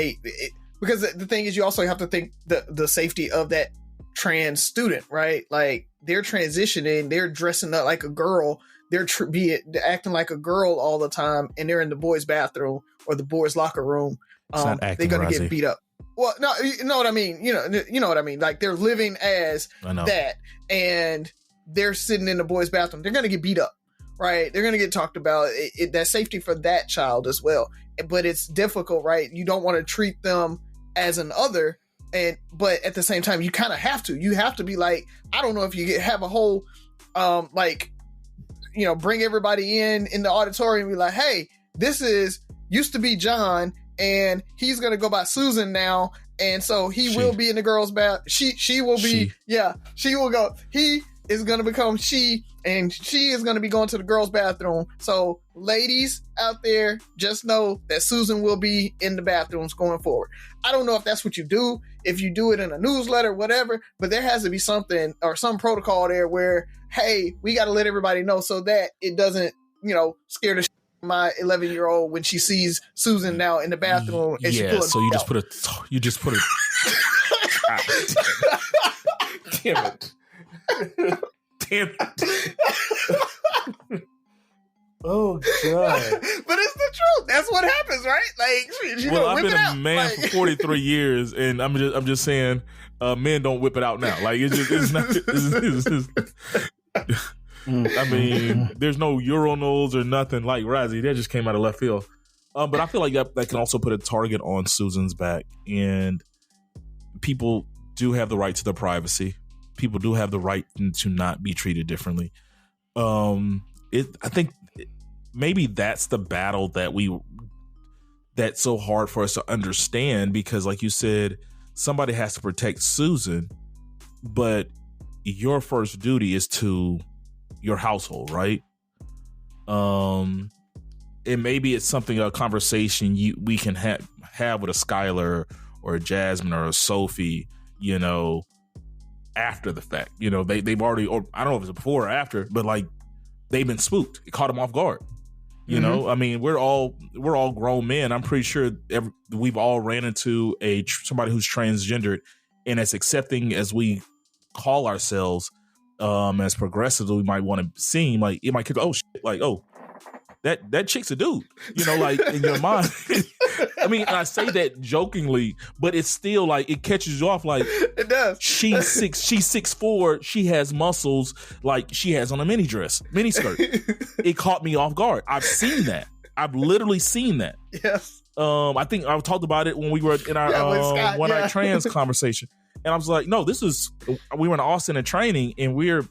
because the thing is, you also have to think the safety of that trans student, right? Like they're transitioning, they're dressing up like a girl, they're acting like a girl all the time, and they're in the boys' bathroom or the boys' locker room. They're gonna get beat up. Well, no, you know what I mean. You know what I mean. Like they're living as that, and they're sitting in the boys' bathroom. They're gonna get beat up, right? They're gonna get talked about. That safety for that child as well. But it's difficult, right? You don't want to treat them as an other, but at the same time, you kind of have to. You have to be like, I don't know if you have a whole, bring everybody in the auditorium and be like, hey, this used to be John, and he's gonna go by Susan now, and so he will be in the girls' bath. She will be, she will go. He is gonna become she, and she is gonna be going to the girls' bathroom. So, ladies out there, just know that Susan will be in the bathrooms going forward. I don't know if that's what you do, if you do it in a newsletter, whatever, but there has to be something or some protocol there where, hey, we got to let everybody know so that it doesn't, scare the shit out of my 11-year-old when she sees Susan now in the bathroom. And yeah, so you just put a damn it. Oh God! But it's the truth. That's what happens, right? Like, I've been a man for 43 years, and I'm just saying, men don't whip it out now. Like it's not. I mean, there's no urinals or nothing like Razzie. That just came out of left field. But I feel like that can also put a target on Susan's back, and people do have the right to their privacy. People do have the right to not be treated differently. I think maybe that's the battle that's so hard for us to understand, because like you said, somebody has to protect Susan, but your first duty is to your household, right? And maybe it's a conversation we can have with a Skylar or a Jasmine or a Sophie, after the fact. They've already, or I don't know if it's before or after, but like they've been spooked. It caught them off guard. I mean, we're all grown men. I'm pretty sure we've all ran into somebody who's transgendered, and as accepting as we call ourselves, as progressives we might want to seem, like it might kick, oh shit, like, oh, that chick's a dude, like in your mind. I mean, I say that jokingly, but it's still like it catches you off. Like it does. She's 6'4". She has muscles like she has on a mini skirt. It caught me off guard. I've seen that. I've literally seen that. Yes. I think I talked about it when we were in our one night trans conversation, and I was like, no, we were in Austin in training, and we're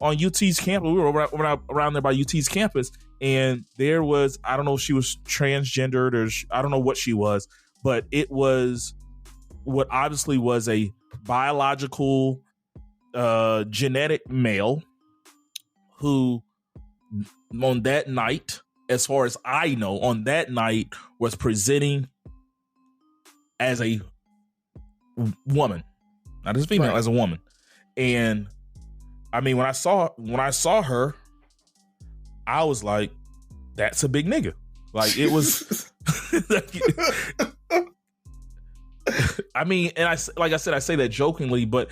on UT's campus. We were around there by UT's campus. And there was, I don't know if she was transgendered or I don't know what she was, but it was what obviously was a biological, genetic male who on that night, as far as I know, on that night was presenting as a woman, not as a female, Right. as a woman. And I mean, when I saw her, I was like, that's a big nigga. Like, it was. I mean, and I say that jokingly, but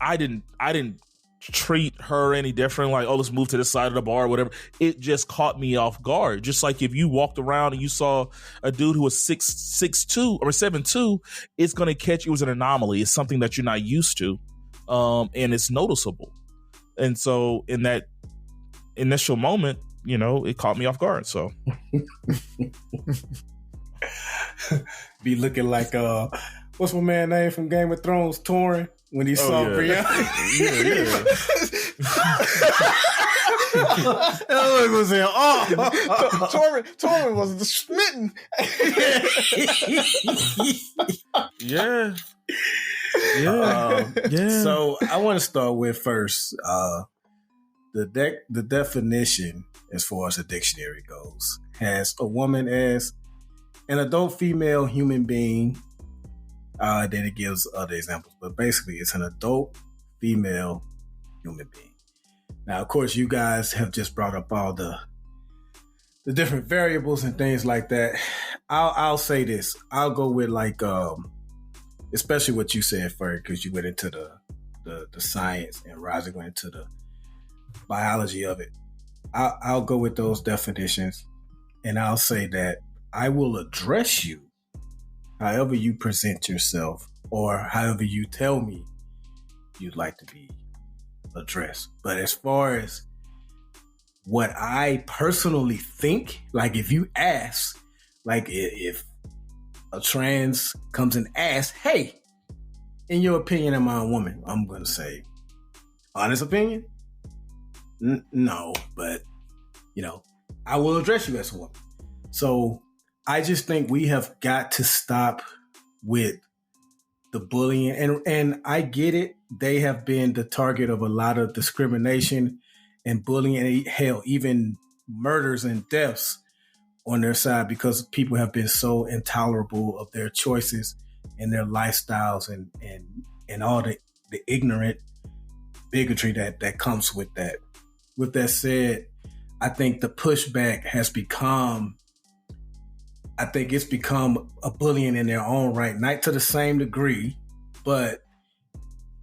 I didn't treat her any different. Like, oh, let's move to this side of the bar or whatever. It just caught me off guard. Just like if you walked around and you saw a dude who was 6'2" or 7'2", it's going to catch you as an anomaly. It's something that you're not used to. And it's noticeable. And so in that initial moment, you know, it caught me off guard. So be looking like what's my man name from Game of Thrones, Torrin, when he saw Brianna. Yeah. That was in Tormund was smitten. Yeah. So I want to start with first the definition, as far as the dictionary goes, has a woman as an adult female human being. Then it gives other examples, but basically it's an adult female human being. Now, of course, you guys have just brought up all the different variables and things like that. I'll say this. I'll go with like especially what you said first, because you went into the science and Roger went into the biology of it. I'll go with those definitions, and I'll say that I will address you however you present yourself or however you tell me you'd like to be addressed. But as far as what I personally think, like if you ask, like if a trans comes and asks, hey, in your opinion, am I a woman? I'm going to say, honest opinion? No, but, you know, I will address you as a woman. So I just think we have got to stop with the bullying. And I get it. They have been the target of a lot of discrimination and bullying, and hell, even murders and deaths on their side, because people have been so intolerable of their choices and their lifestyles and all the ignorant bigotry that comes with that. With that said, I think the pushback has become, I think it's become a bullying in their own right, not to the same degree, but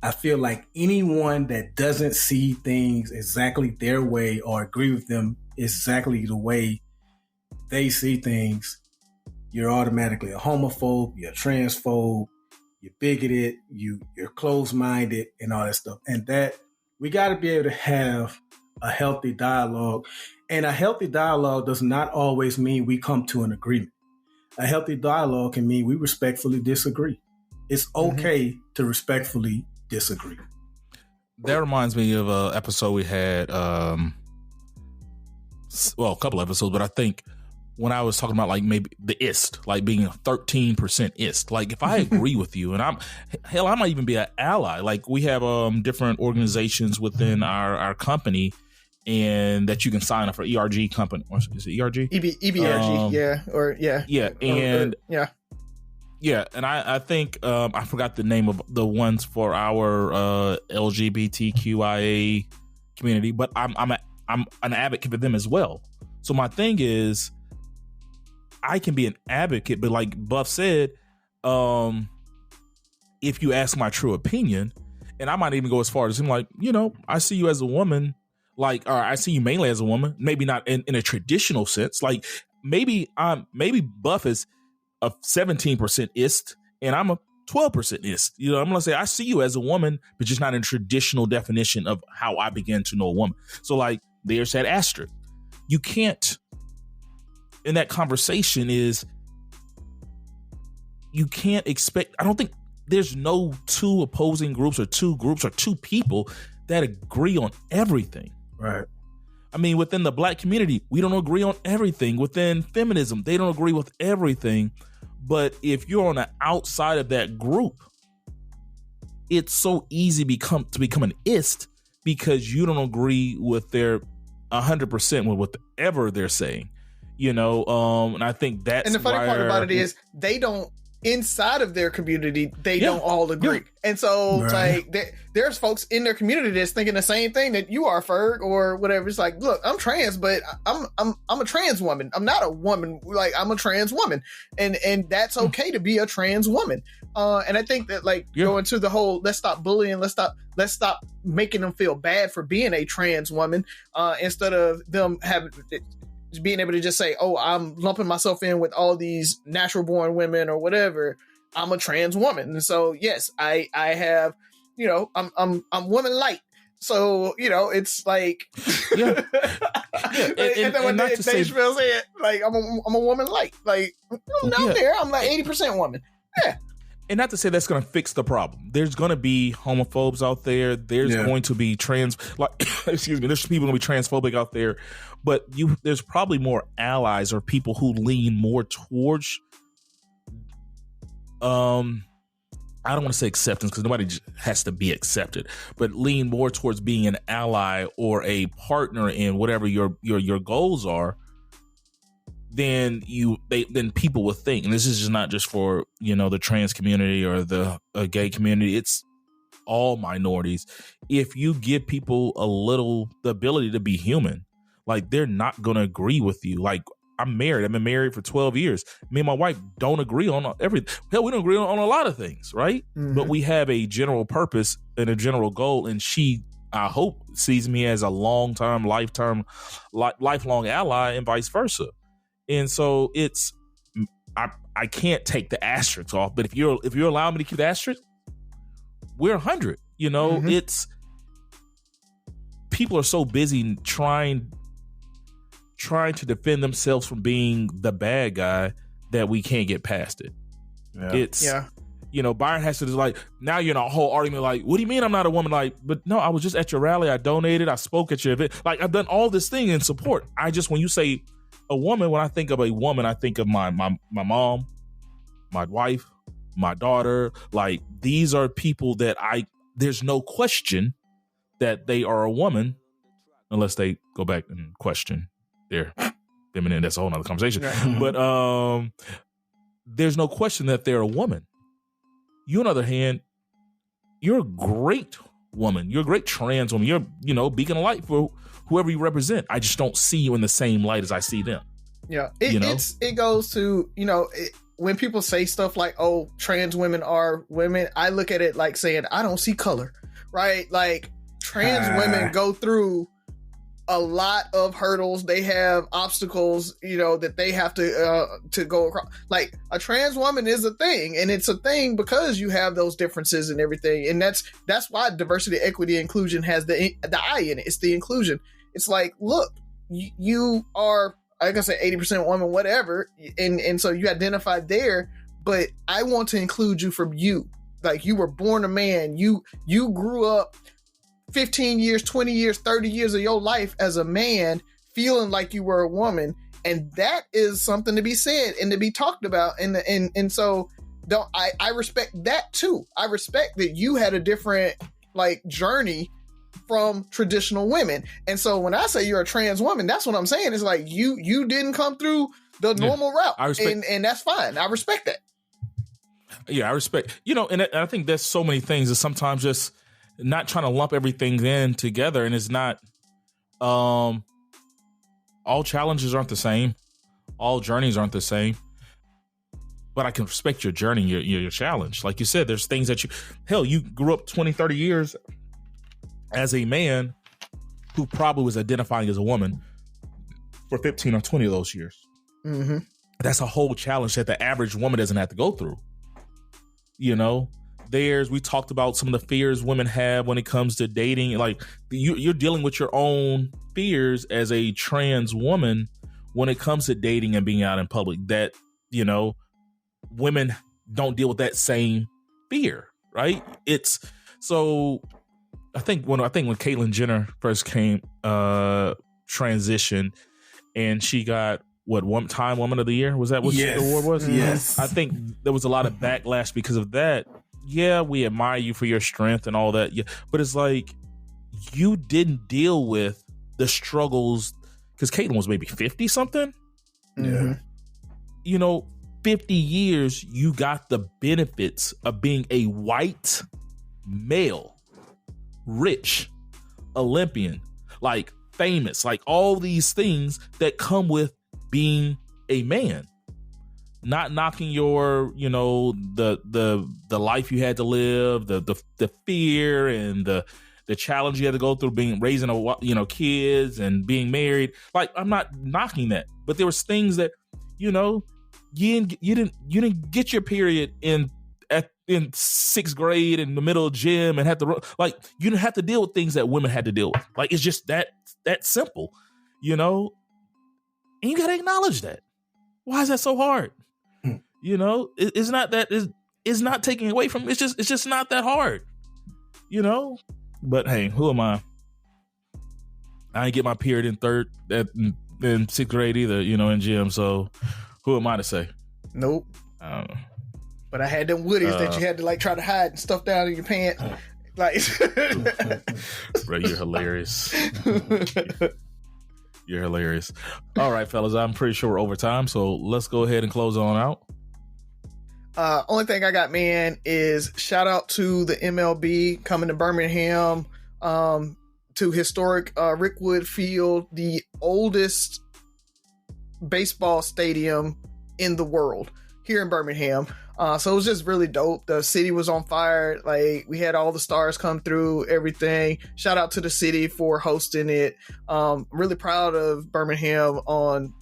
I feel like anyone that doesn't see things exactly their way or agree with them exactly the way they see things, you're automatically a homophobe, you're a transphobe, you're bigoted, you're closed-minded and all that stuff. And that we got to be able to have a healthy dialogue. And a healthy dialogue does not always mean we come to an agreement. A healthy dialogue can mean we respectfully disagree. It's okay to respectfully disagree. That reminds me of an episode we had, well, a couple episodes, but I think when I was talking about like maybe the IST, like being a 13% IST, like if I agree with you and I might even be an ally. Like we have different organizations within our company, and that you can sign up for ERG company, or is it ERG? EBRG, Yeah, and I think I forgot the name of the ones for our LGBTQIA community, but I'm an advocate for them as well. So my thing is, I can be an advocate, but like Buff said, if you ask my true opinion, and I might even go as far as him, like, you know, I see you as a woman, like, or I see you mainly as a woman, maybe not in a traditional sense. Like maybe Buff is a 17% IST and I'm a 12% IST. You know, I'm going to say, I see you as a woman, but just not in traditional definition of how I began to know a woman. So like, there's that asterisk. You can't, in that conversation is, you can't expect, I don't think there's no two opposing groups or two people that agree on everything. Right. I mean, within the Black community, we don't agree on everything. Within feminism, they don't agree with everything. But if you're on the outside of that group, it's so easy to become an IST because you don't agree with their 100% with whatever they're saying. You know, and I think that's, and the funny part about it is they don't inside of their community, they don't all agree. And so like there's folks in their community that's thinking the same thing that you are, Ferg, or whatever. It's like, look, I'm trans, but I'm a trans woman. I'm not a woman. Like, I'm a trans woman. And that's okay to be a trans woman. And I think that like going to the whole, let's stop bullying, let's stop making them feel bad for being a trans woman, instead of them being able to just say, oh, I'm lumping myself in with all these natural born women or whatever. I'm a trans woman. And so, yes, I have, you know, I'm woman light. So, you know, it's like, and not to say, Dave Chappelle said, like, I'm a woman light. Like, I'm down there. I'm like 80% woman. Yeah. And not to say that's going to fix the problem. There's going to be homophobes out there. There's going to be there's people going to be transphobic out there. But there's probably more allies or people who lean more towards, I don't want to say acceptance because nobody has to be accepted, but lean more towards being an ally or a partner in whatever your goals are. Then people will think, and this is just not just for, you know, the trans community or the gay community. It's all minorities. If you give people the ability to be human, like, they're not going to agree with you. Like, I'm married. I've been married for 12 years. Me and my wife don't agree on everything. Hell, we don't agree on a lot of things, right? Mm-hmm. But we have a general purpose and a general goal, and she, I hope, sees me as a lifelong ally, and vice versa. And so I can't take the asterisk off, but if you're allowing me to keep the asterisk, we're 100. You know, mm-hmm. It's people are so busy trying to defend themselves from being the bad guy that we can't get past it. Yeah. You know, Byron has to just like, now you're in a whole argument like, what do you mean I'm not a woman? Like, but no, I was just at your rally. I donated. I spoke at your event. Like, I've done all this thing in support. When you say a woman, when I think of a woman, I think of my mom, my wife, my daughter. Like, these are people that there's no question that they are a woman unless they go back and question their feminine. That's a whole nother conversation. Right. But there's no question that they're a woman. You, on the other hand, you're a great woman. You're a great trans woman. You're, you know, beacon of light for whoever you represent. I just don't see you in the same light as I see them. Yeah. It goes to, you know, when people say stuff like, oh, trans women are women, I look at it like saying, I don't see color, right? Like, trans women go through a lot of hurdles. They have obstacles, you know, that they have to go across. Like, a trans woman is a thing, and it's a thing because you have those differences and everything. And that's why diversity, equity, inclusion has the I in it. It's the inclusion. It's like, look, you are, like I said, 80% woman, whatever. And so you identify there, but I want to include you from you. Like, you were born a man. You grew up 15 years, 20 years, 30 years of your life as a man, feeling like you were a woman. And that is something to be said and to be talked about. And so I respect that too. I respect that you had a different like journey from traditional women. And so when I say you're a trans woman, that's what I'm saying. It's like you didn't come through the normal route. I respect, and that's fine. I respect that. Yeah, I respect, you know, and I think there's so many things that sometimes just not trying to lump everything in together. And it's not, all challenges aren't the same. All journeys aren't the same. But I can respect your journey, your challenge. Like you said, there's things that you grew up 20, 30 years as a man who probably was identifying as a woman for 15 or 20 of those years. Mm-hmm. That's a whole challenge that the average woman doesn't have to go through. You know, we talked about some of the fears women have when it comes to dating. Like, you're dealing with your own fears as a trans woman when it comes to dating and being out in public, that, you know, women don't deal with that same fear, right? It's so I think when Caitlyn Jenner first came, transitioned, and she got Time Woman of the Year, was that what the award was? Yes. I think there was a lot of backlash because of that. Yeah, we admire you for your strength and all that. Yeah, but it's like, you didn't deal with the struggles, because Caitlyn was maybe 50 something. Yeah. You know, 50 years, you got the benefits of being a white male, rich, Olympian, like famous, like all these things that come with being a man. Not knocking your, the life you had to live, the fear and the challenge you had to go through raising kids and being married. Like, I'm not knocking that, but there was things that, you didn't get your period in 6th grade in the middle of gym and you didn't have to deal with things that women had to deal with. Like, it's just that simple, and you got to acknowledge that. Why is that so hard? It's not that it's not taking away from, it's just not that hard, but hey, who am I? I didn't get my period in 6th grade either, in gym. So who am I to say? Nope. I don't know. But I had them woodies that you had to try to hide and stuff down in your pants. Bro, you're hilarious. You're hilarious. All right, fellas, I'm pretty sure we're over time, so let's go ahead and close on out. Only thing I got, man, is shout out to the MLB coming to Birmingham, to historic Rickwood Field, the oldest baseball stadium in the world, here in Birmingham. So it was just really dope. The city was on fire. Like, we had all the stars come through, everything. Shout out to the city for hosting it. Really proud of Birmingham on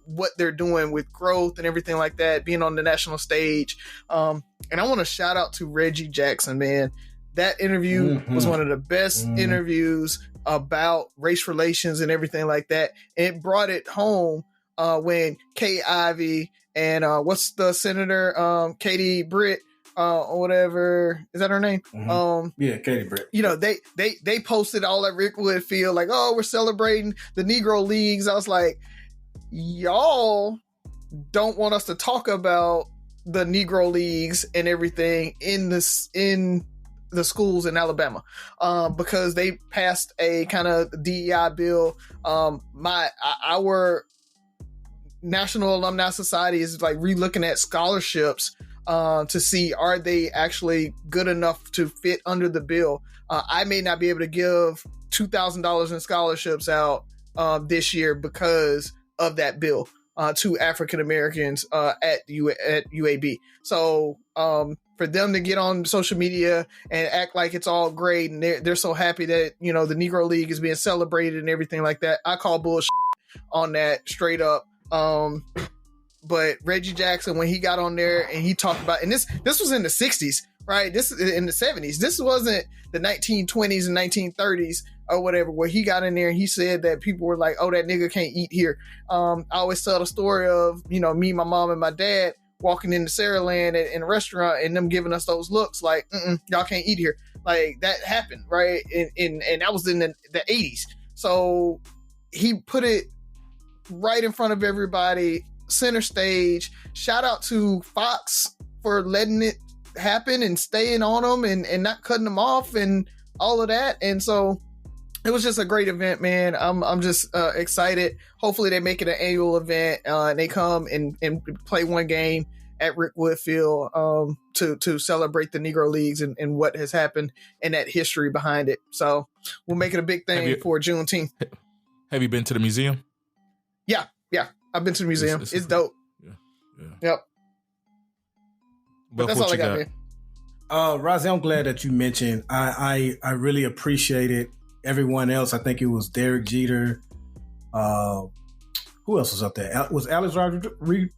what they're doing with growth and everything like that, being on the national stage. And I want to shout out to Reggie Jackson, man. That interview was one of the best interviews about race relations and everything like that. And it brought it home when Kay Ivey and what's the senator, Katie Britt, or whatever, is that her name? Yeah, Katie Britt. They posted all at Rickwood Field, like, oh, we're celebrating the Negro Leagues. I was like, y'all don't want us to talk about the Negro Leagues and everything in the schools in Alabama, because they passed a kind of DEI bill. Our National Alumni Society is re-looking at scholarships to see, are they actually good enough to fit under the bill. I may not be able to give $2,000 in scholarships out this year because of that bill to African Americans at UAB. So for them to get on social media and act like it's all great and they're so happy that the Negro League is being celebrated and everything like that, I call bullshit on that straight up. But Reggie Jackson, when he got on there and he talked about, and this was in the 60s, right? This is in the 70s. This wasn't the 1920s and 1930s or whatever, where he got in there and he said that people were like, oh, that nigga can't eat here. I always tell the story of, me, my mom, and my dad walking into Saraland in a restaurant and them giving us those looks like, y'all can't eat here. Like, that happened, right? And that was in the 80s. So he put it right in front of everybody, center stage. Shout out to Fox for letting it happen and staying on them and not cutting them off and all of that. And so it was just a great event, man. I'm just excited. Hopefully they make it an annual event and they come and play one game at Rickwood Field to celebrate the Negro Leagues and what has happened and that history behind it. So we'll make it a big thing for Juneteenth. Have you been to the museum? Yeah. I've been to the museum. It's dope. Yeah. Yep. But that's all I got, man. Rozzy, I'm glad that you mentioned. I really appreciate it. Everyone else, I think it was Derek Jeter. Who else was up there? Was Alex Rodriguez?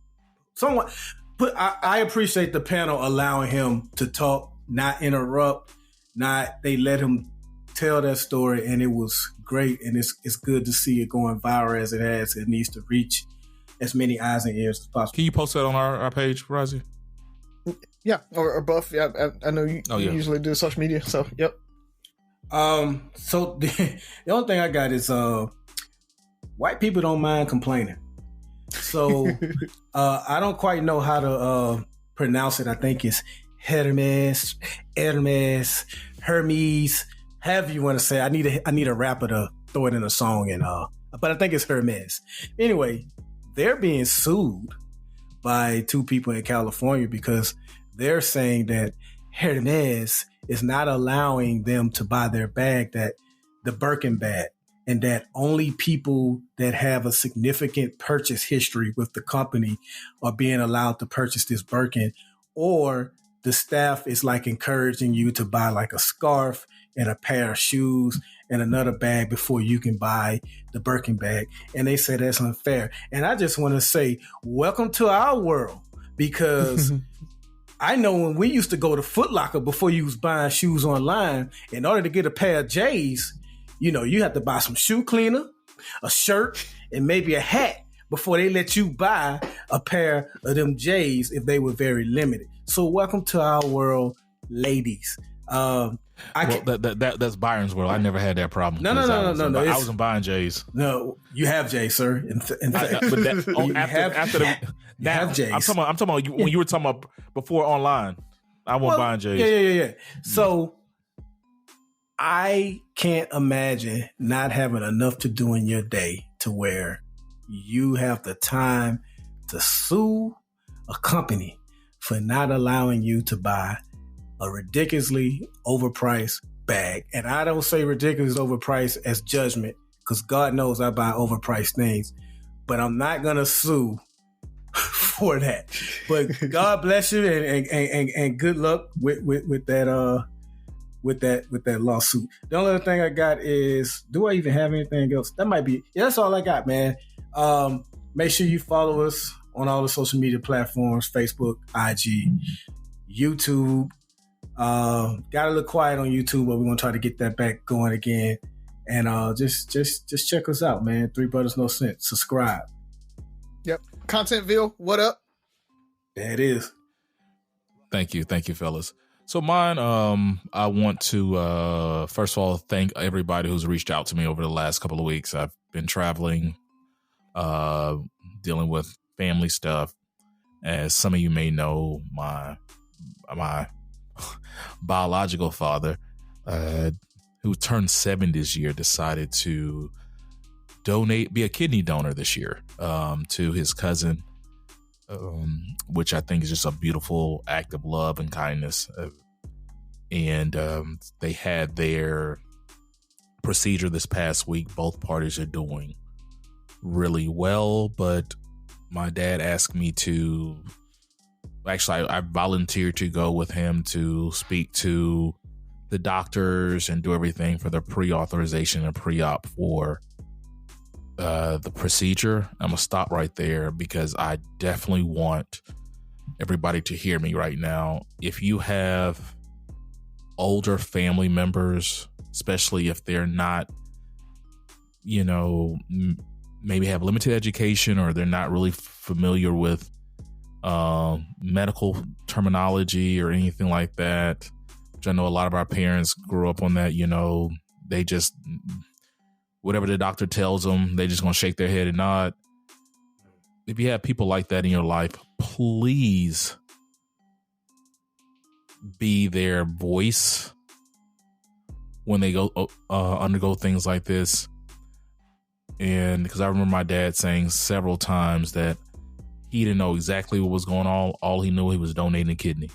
Someone. But I appreciate the panel allowing him to talk, not interrupt, they let him tell that story, and it was great, and it's good to see it going viral as it has. It needs to reach as many eyes and ears as possible. Can you post that on our page, Rozzy? Yeah, or Buff. Yeah, I know you usually do social media, so yep. So the only thing I got is white people don't mind complaining. So I don't quite know how to pronounce it. I think it's Hermes, Hermes, however you want to say. I need a rapper to throw it in a song, and but I think it's Hermes. Anyway, they're being sued by two people in California because they're saying that Hermes is not allowing them to buy their bag, that the Birkin bag, and that only people that have a significant purchase history with the company are being allowed to purchase this Birkin, or the staff is like encouraging you to buy like a scarf and a pair of shoes and another bag before you can buy the Birkin bag. And they say that's unfair. And I just want to say, welcome to our world, because I know when we used to go to Foot Locker before you was buying shoes online, in order to get a pair of J's, you know, you have to buy some shoe cleaner, a shirt, and maybe a hat before they let you buy a pair of them J's if they were very limited. So welcome to our world, ladies. That's Byron's world. I never had that problem. No. I wasn't buying J's. No, you have J's, sir. Have J's. I'm talking about when you were talking about before online. I wasn't buying J's. Yeah. So I can't imagine not having enough to do in your day to where you have the time to sue a company for not allowing you to buy a ridiculously overpriced bag. And I don't say ridiculous overpriced as judgment, because God knows I buy overpriced things, but I'm not going to sue for that. But God bless you and good luck with that lawsuit. The only other thing I got is, do I even have anything else? That might be, that's all I got, man. Make sure you follow us on all the social media platforms, Facebook, IG, YouTube. Got a little quiet on YouTube, but we're going to try to get that back going again. And just check us out, man. Three Brothers No Sense. Subscribe. Yep. Contentville, what up? There it is. Thank you, fellas. So mine, I want to first of all thank everybody who's reached out to me over the last couple of weeks. I've been traveling, dealing with family stuff. As some of you may know, my biological father, who turned 7 this year, decided to be a kidney donor this year, to his cousin, which I think is just a beautiful act of love and kindness. And they had their procedure this past week. Both parties are doing really well, but my dad asked me to, actually, I volunteered to go with him to speak to the doctors and do everything for the pre-authorization and pre-op for the procedure. I'm gonna stop right there because I definitely want everybody to hear me right now. If you have older family members, especially if they're not, maybe have limited education, or they're not really familiar with medical terminology or anything like that, which I know a lot of our parents grew up on that, they just, whatever the doctor tells them, they just gonna shake their head and nod. If you have people like that in your life, please be their voice when they go undergo things like this. And because I remember my dad saying several times that he didn't know exactly what was going on. All he knew, he was donating a kidney.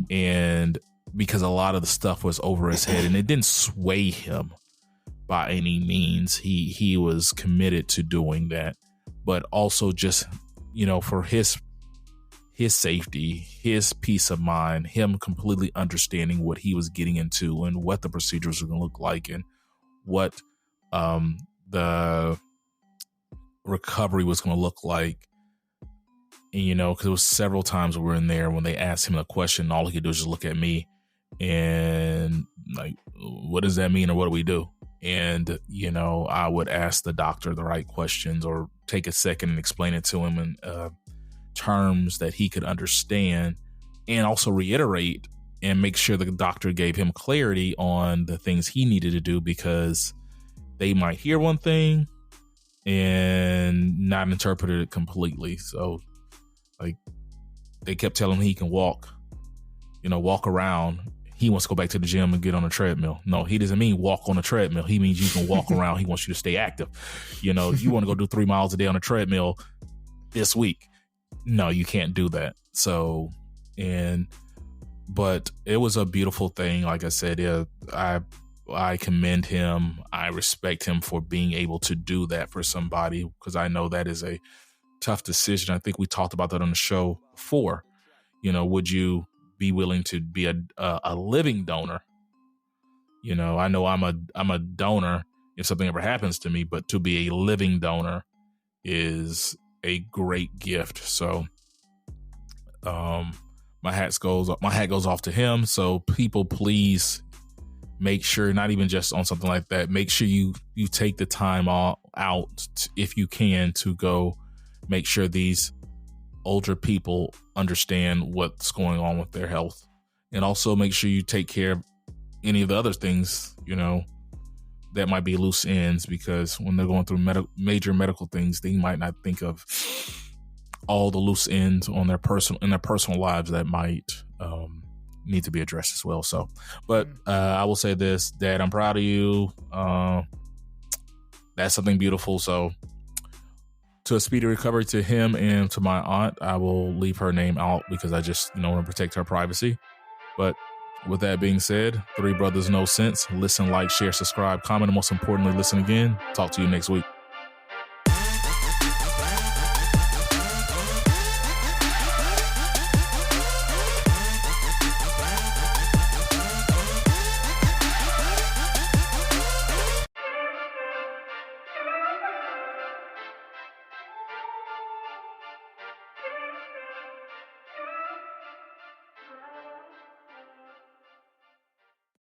And because a lot of the stuff was over his head, and it didn't sway him by any means. He was committed to doing that, but also just, for his safety, his peace of mind, him completely understanding what he was getting into and what the procedures were going to look like and what the recovery was going to look like. And, because there was several times we were in there when they asked him a question, all he could do is just look at me and like, what does that mean, or what do we do? And, I would ask the doctor the right questions, or take a second and explain it to him in terms that he could understand, and also reiterate and make sure the doctor gave him clarity on the things he needed to do, because they might hear one thing and not interpret it completely. So, like, they kept telling him he can walk around. He wants to go back to the gym and get on a treadmill. No, he doesn't mean walk on a treadmill. He means you can walk around. He wants you to stay active. You want to go do 3 miles a day on a treadmill this week. no, you can't do that. So, but it was a beautiful thing. Like I said, I commend him. I respect him for being able to do that for somebody, because I know that is a tough decision. I think we talked about that on the show before. Would you be willing to be a living donor? I know I'm a donor if something ever happens to me, but to be a living donor is a great gift. So, my hat goes off to him. So people, please make sure, not even just on something like that, make sure you take the time out if you can, to go make sure these older people understand what's going on with their health, and also make sure you take care of any of the other things, that might be loose ends, because when they're going through major medical things, they might not think of all the loose ends in their personal lives that might need to be addressed as well. So, but I will say this, Dad, I'm proud of you. That's something beautiful. So, to a speedy recovery to him, and to my aunt, I will leave her name out because I just want to protect her privacy. But with that being said, Three Brothers No Sense. Listen, like, share, subscribe, comment, and most importantly, listen again. Talk to you next week.